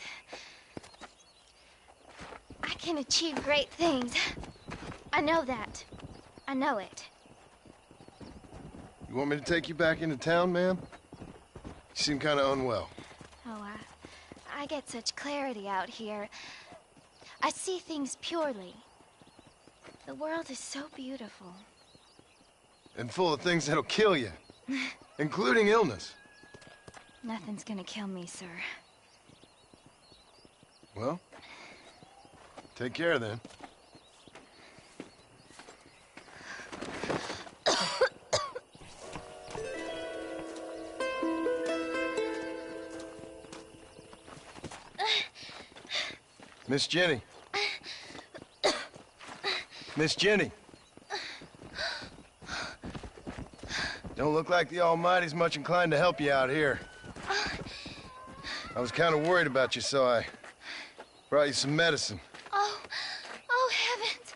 I can achieve great things. I know that. I know it.
You want me to take you back into town, ma'am? You seem kind of unwell.
Oh,
I get such clarity out here. I see things purely. The world is so beautiful.
And full of things that'll kill you, including illness.
Nothing's gonna kill me, sir.
Well, take care then. Miss Jenny. Miss Jenny. Don't look like the Almighty's much inclined to help you out here. I was kind of worried about you, so I brought you some medicine.
Oh, oh heavens.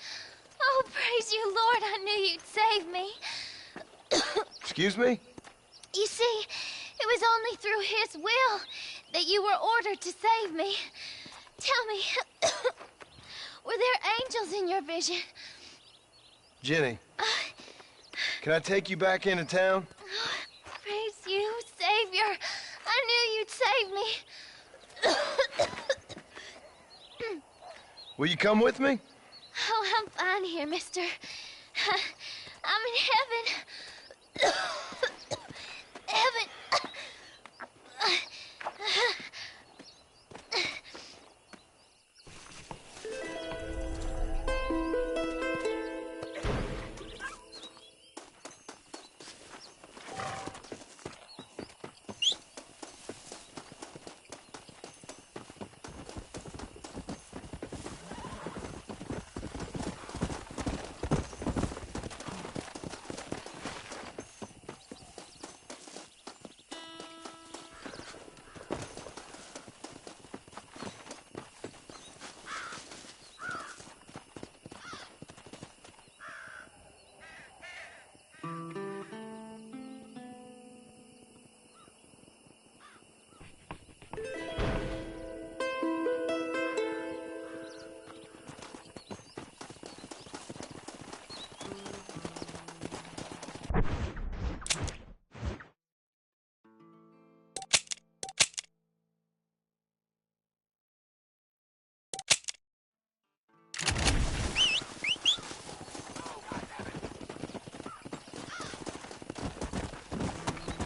Oh, praise you, Lord. I knew you'd save me.
Excuse me?
You see, it was only through his will that you were ordered to save me. Tell me, were there angels in your vision?
Jenny, can I take you back into town?
Praise you, Savior. I knew you'd save me.
Will you come with me?
Oh, I'm fine here, mister. I'm in heaven. Heaven.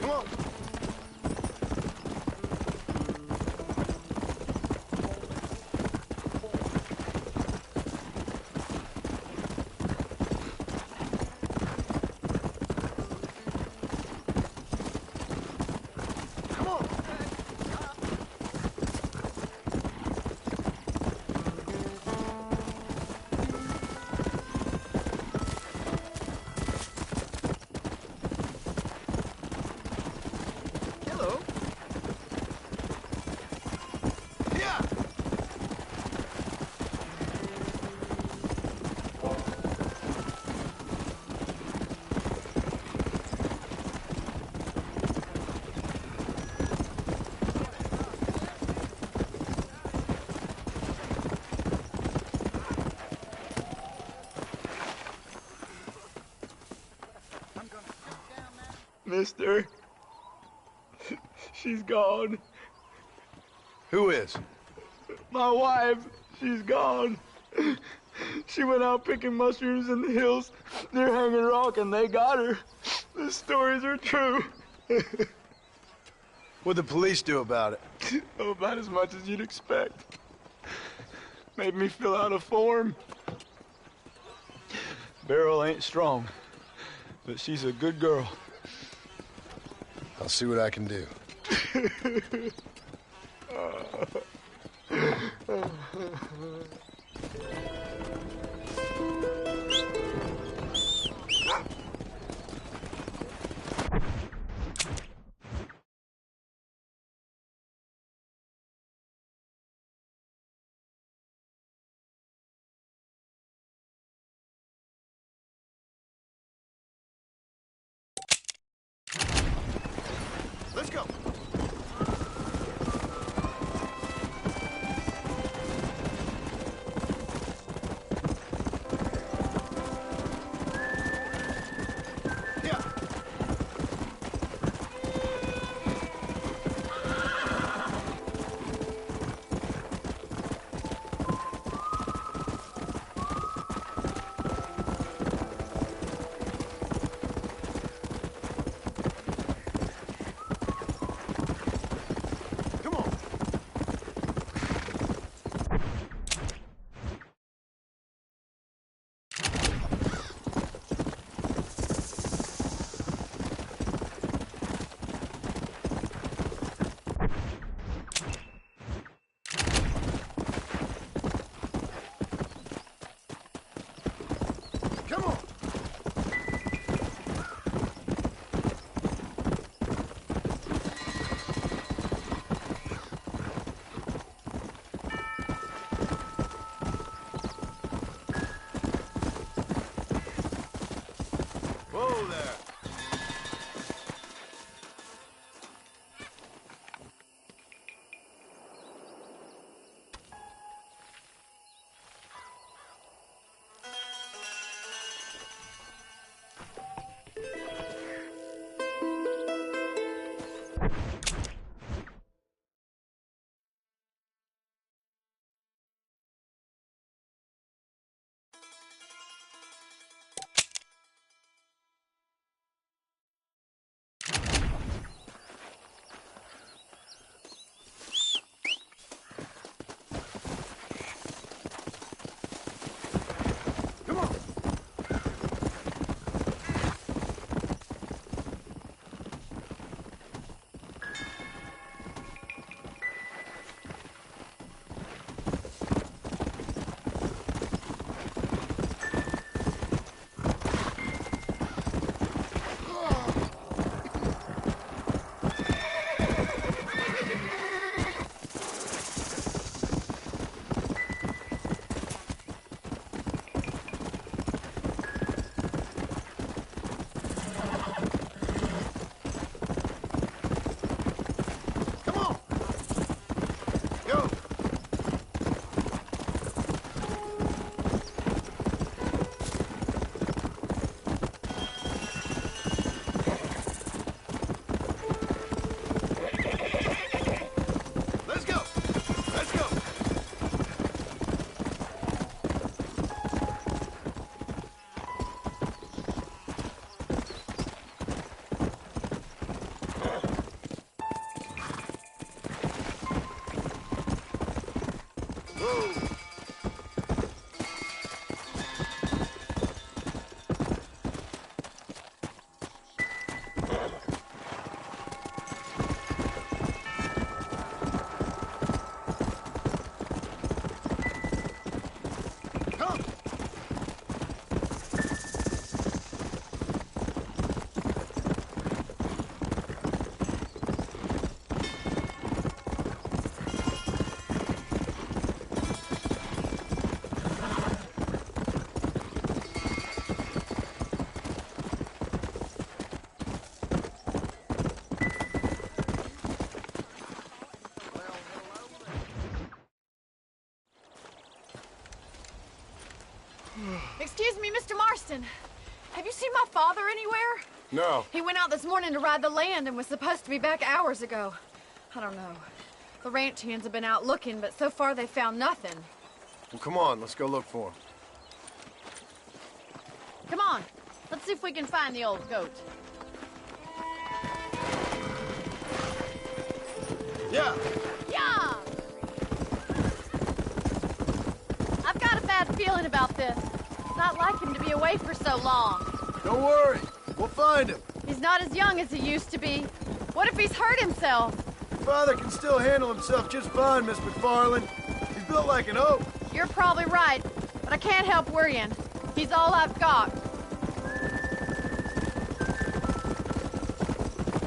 Come on.
Mister, she's gone.
Who is?
My wife, she's gone. She went out picking mushrooms in the hills near Hanging Rock and they got her. The stories are true.
What'd the police do about it?
Oh, about as much as you'd expect. Made me fill out a form. Beryl ain't strong, but she's a good girl.
I'll see what I can do. Let's go. Whoa there.
Excuse me, Mr. Marston. Have you seen my father anywhere?
No.
He went out this morning to ride the land and was supposed to be back hours ago. I don't know. The ranch hands have been out looking, but so far they found nothing.
Well, come on, let's go look for him.
Come on. Let's see if we can find the old goat.
Yeah.
Yeah! I've got a bad feeling about this. It's not like him to be away for so long.
Don't worry. We'll find him.
He's not as young as he used to be. What if he's hurt himself?
Your father can still handle himself just fine, Miss McFarland. He's built like an oak.
You're probably right, but I can't help worrying. He's all I've got.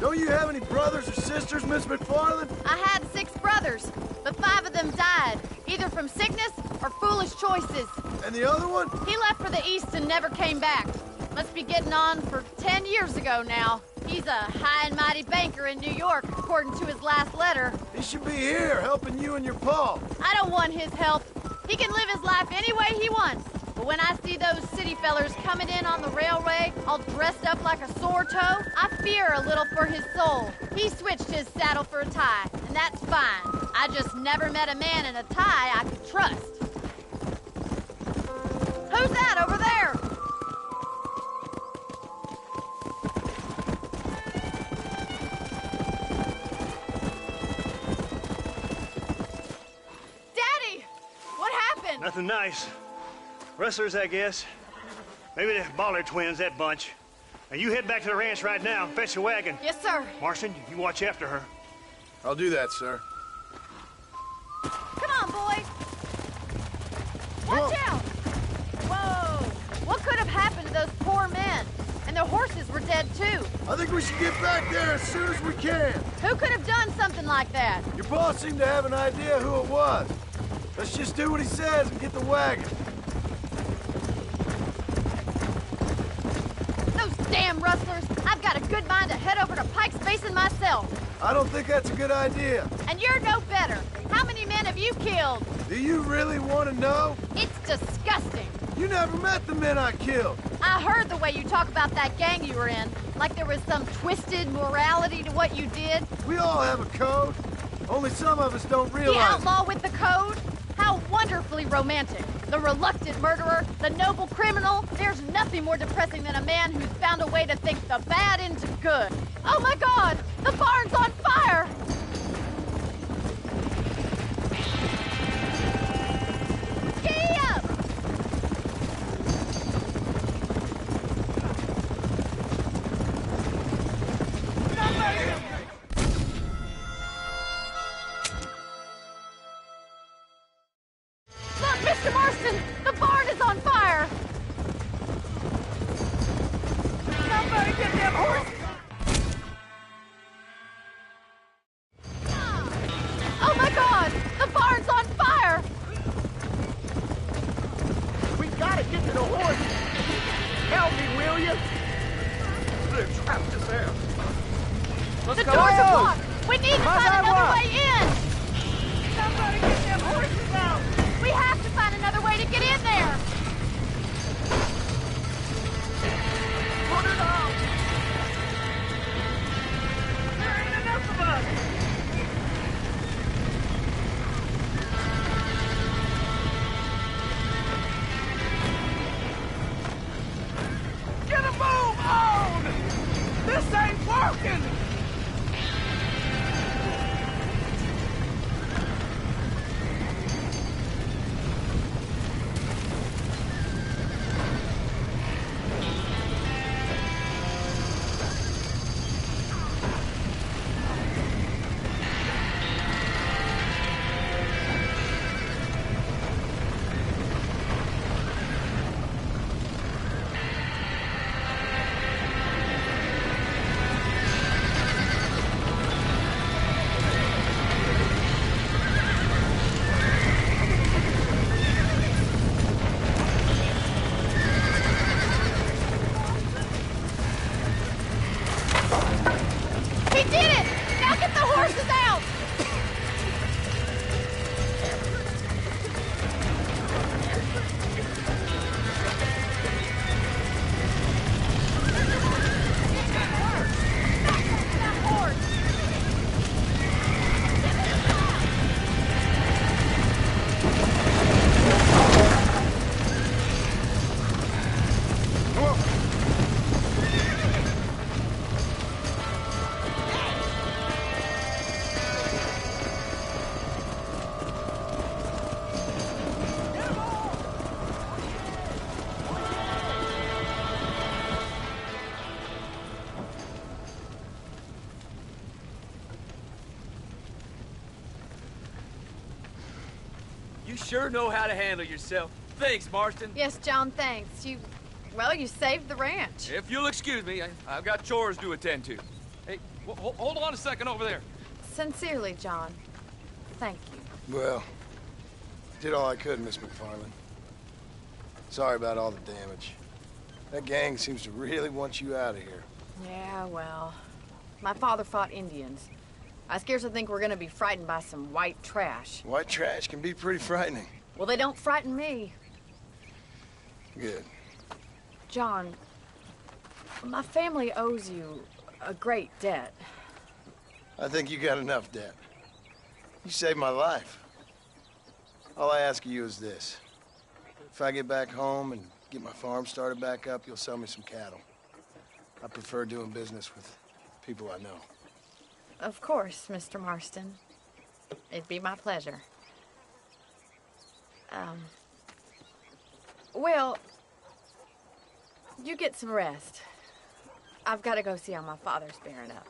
Don't you have any brothers or sisters, Miss McFarland?
I had 6 brothers, but 5 of them died, either from sickness or foolish choices.
And the other one?
He left for the east and never came back. Must be getting on for 10 years ago now. He's a high and mighty banker in New York, according to his last letter.
He should be here, helping you and your pa.
I don't want his help. He can live his life any way he wants. But when I see those city fellers coming in on the railway, all dressed up like a sore toe, I fear a little for his soul. He switched his saddle for a tie, and that's fine. I just never met a man in a tie I could trust. Who's that over there? Daddy! What happened?
Nothing nice. Rustlers, I guess. Maybe the Ballard twins, that bunch. Now, you head back to the ranch right now and fetch a wagon.
Yes, sir.
Marston, you watch after her.
I'll do that, sir.
Come on, boys. Watch out! Whoa! What could have happened to those poor men? And their horses were dead, too.
I think we should get back there as soon as we can.
Who could have done something like that?
Your boss seemed to have an idea who it was. Let's just do what he says and get the wagon.
Those Damn rustlers! I've got a good mind to head over to Pike's Basin myself.
I don't think that's a good idea.
And you're no better. How many men have you killed?
Do you really want to know?
It's disgusting.
You never met the men I killed.
I heard the way you talk about that gang you were in, like there was some twisted morality to what you did.
We all have a code. Only some of us don't realize
The outlaw with the code? How wonderfully romantic. The reluctant murderer, the noble criminal. There's nothing more depressing than a man who's found a way to think the bad into good. Oh my God! The barn's on fire! Giddy up! Look, Mr. Marston! The barn is on fire! Somebody get them horses! Oh my God! The barn's on fire!
We gotta get to the horses. Help me, will you? They're trapped us there.
The doors are blocked! We need to find another way in! Somebody get them horses out! We have to find another way to get in there!
Put it out! There ain't enough of us! Get a move on! This ain't working!
He did it! Now get the horses out!
You sure know how to handle yourself. Thanks, Marston.
Yes, John, thanks. You saved the ranch.
If you'll excuse me, I've got chores to attend to. Hey, hold on a second over there.
Sincerely, John. Thank you.
Well, did all I could, Miss McFarland. Sorry about all the damage. That gang seems to really want you out of here.
Yeah, well, my father fought Indians. I scarcely think we're gonna be frightened by some white trash.
White trash can be pretty frightening.
Well, they don't frighten me.
Good.
John, my family owes you a great debt.
I think you got enough debt. You saved my life. All I ask of you is this. If I get back home and get my farm started back up, you'll sell me some cattle. I prefer doing business with people I know.
Of course, Mr. Marston. It'd be my pleasure. Well, you get some rest. I've got to go see how my father's bearing up.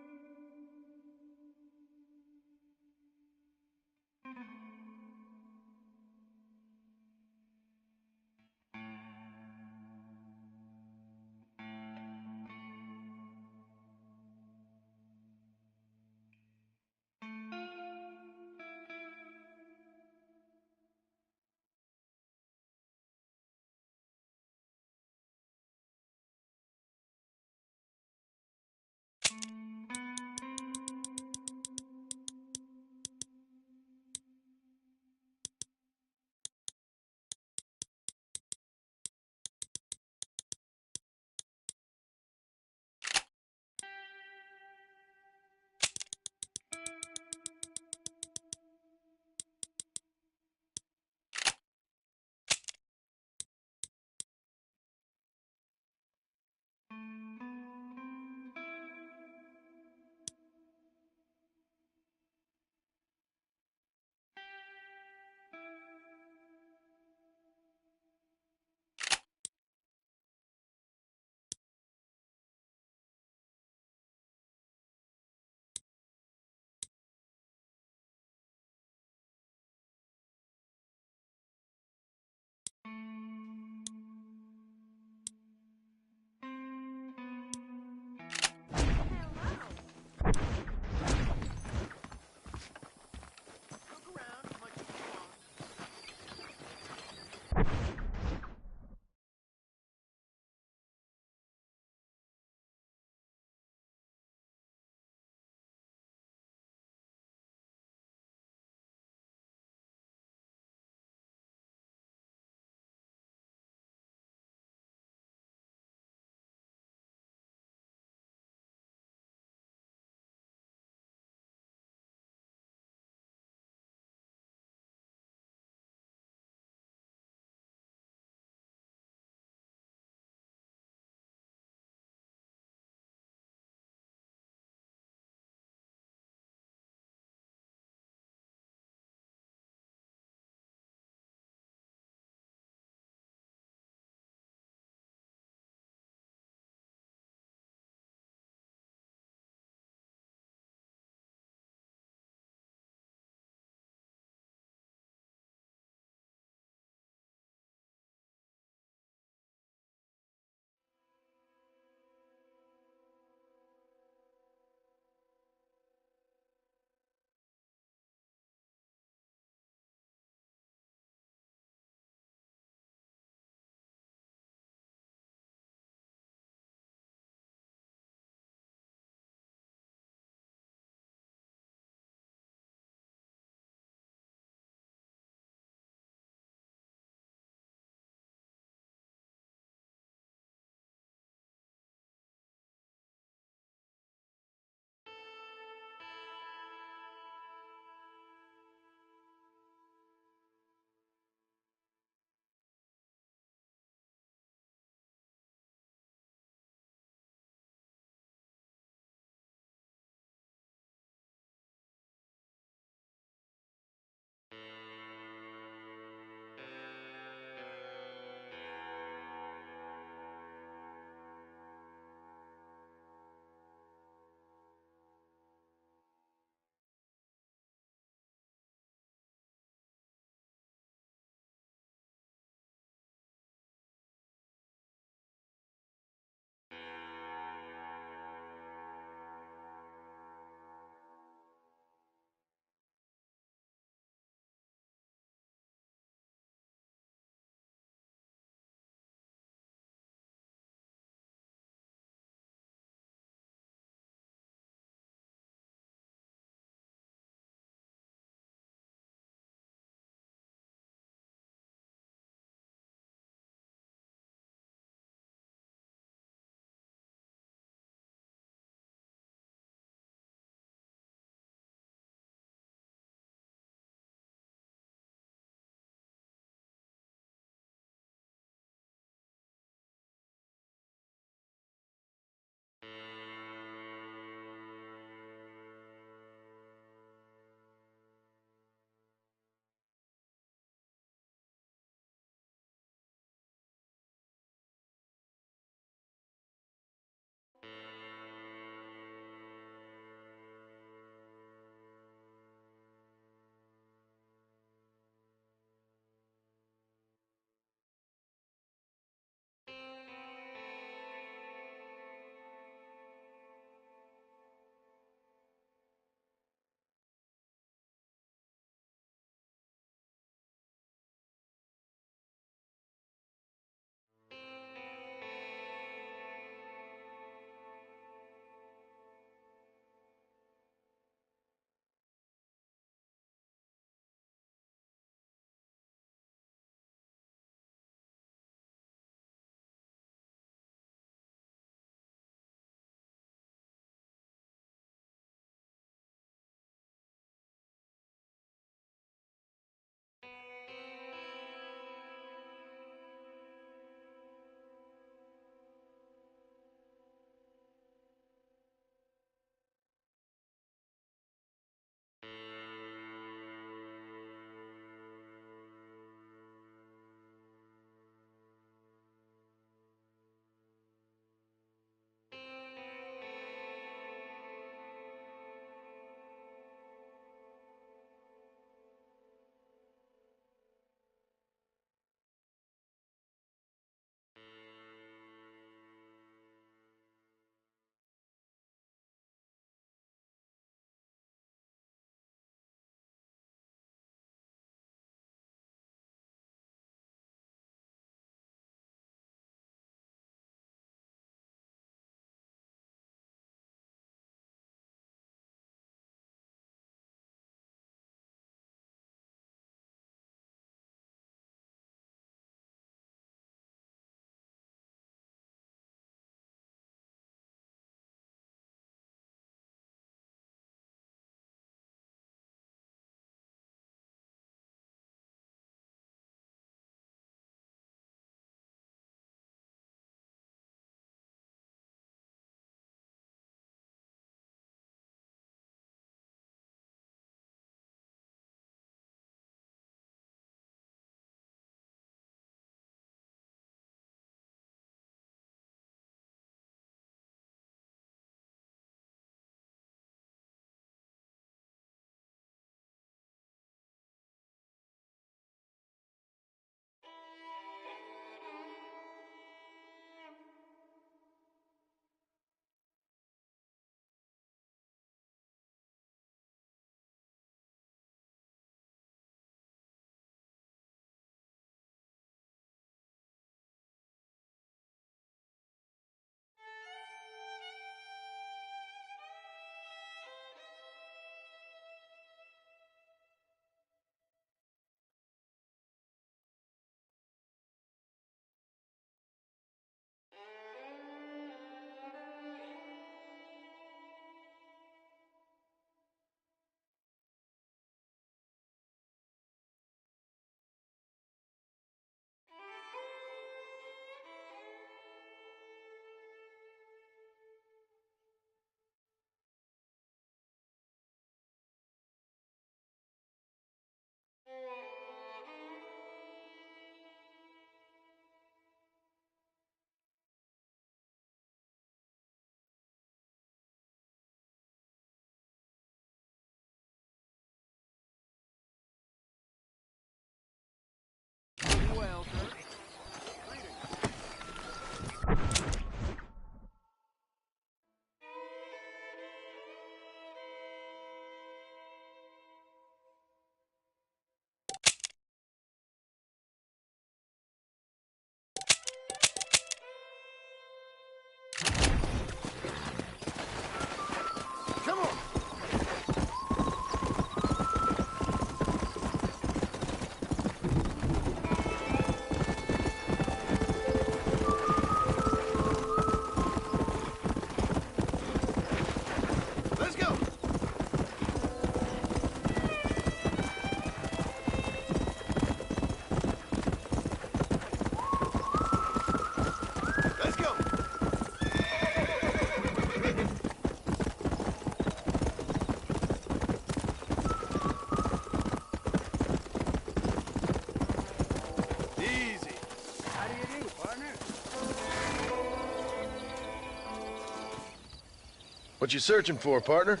What you searching for, partner?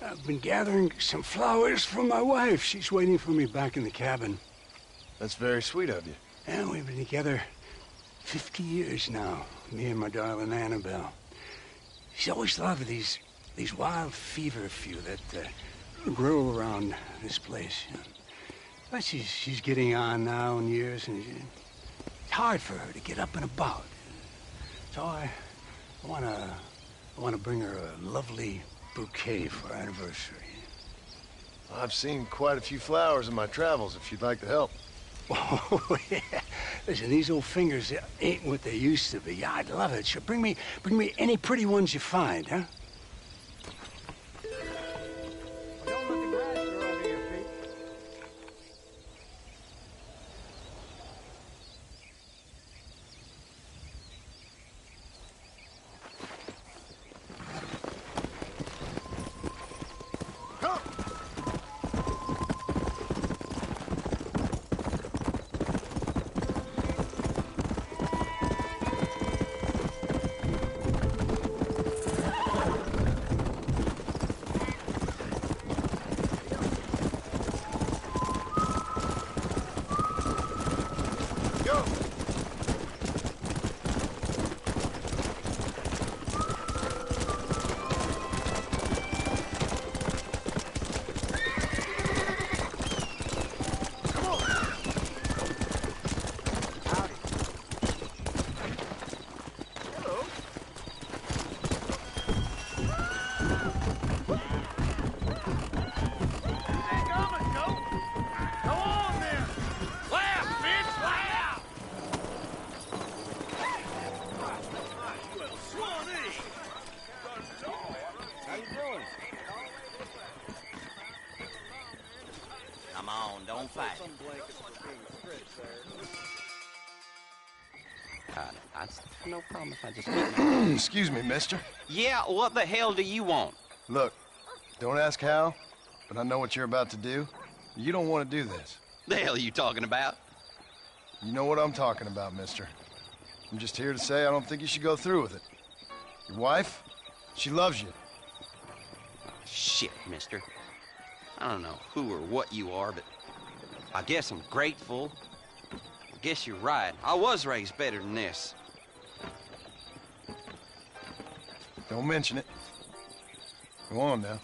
I've been gathering some flowers for my wife. She's waiting for me back in the cabin.
That's very sweet of you.
And we've been together 50 years now, me and my darling Annabelle. She's always loved these wild feverfew that grow around this place. You know. But she's getting on now in years, and it's hard for her to get up and about. So I wanna bring her a lovely bouquet for our anniversary.
I've seen quite a few flowers in my travels, if you'd like to help.
Oh, yeah. Listen, these old fingers ain't what they used to be. Yeah, I'd love it. Sure, bring me any pretty ones you find, huh?
Come on, don't fight. No problem if I just...
Excuse me, mister.
Yeah, what the hell do you want?
Look, don't ask how, but I know what you're about to do. You don't want to do this.
The hell are you talking about?
You know what I'm talking about, mister. I'm just here to say I don't think you should go through with it. Your wife, she loves you.
Shit, mister. I don't know who or what you are, but I guess I'm grateful. I guess you're right. I was raised better than this.
Don't mention it. Go on now.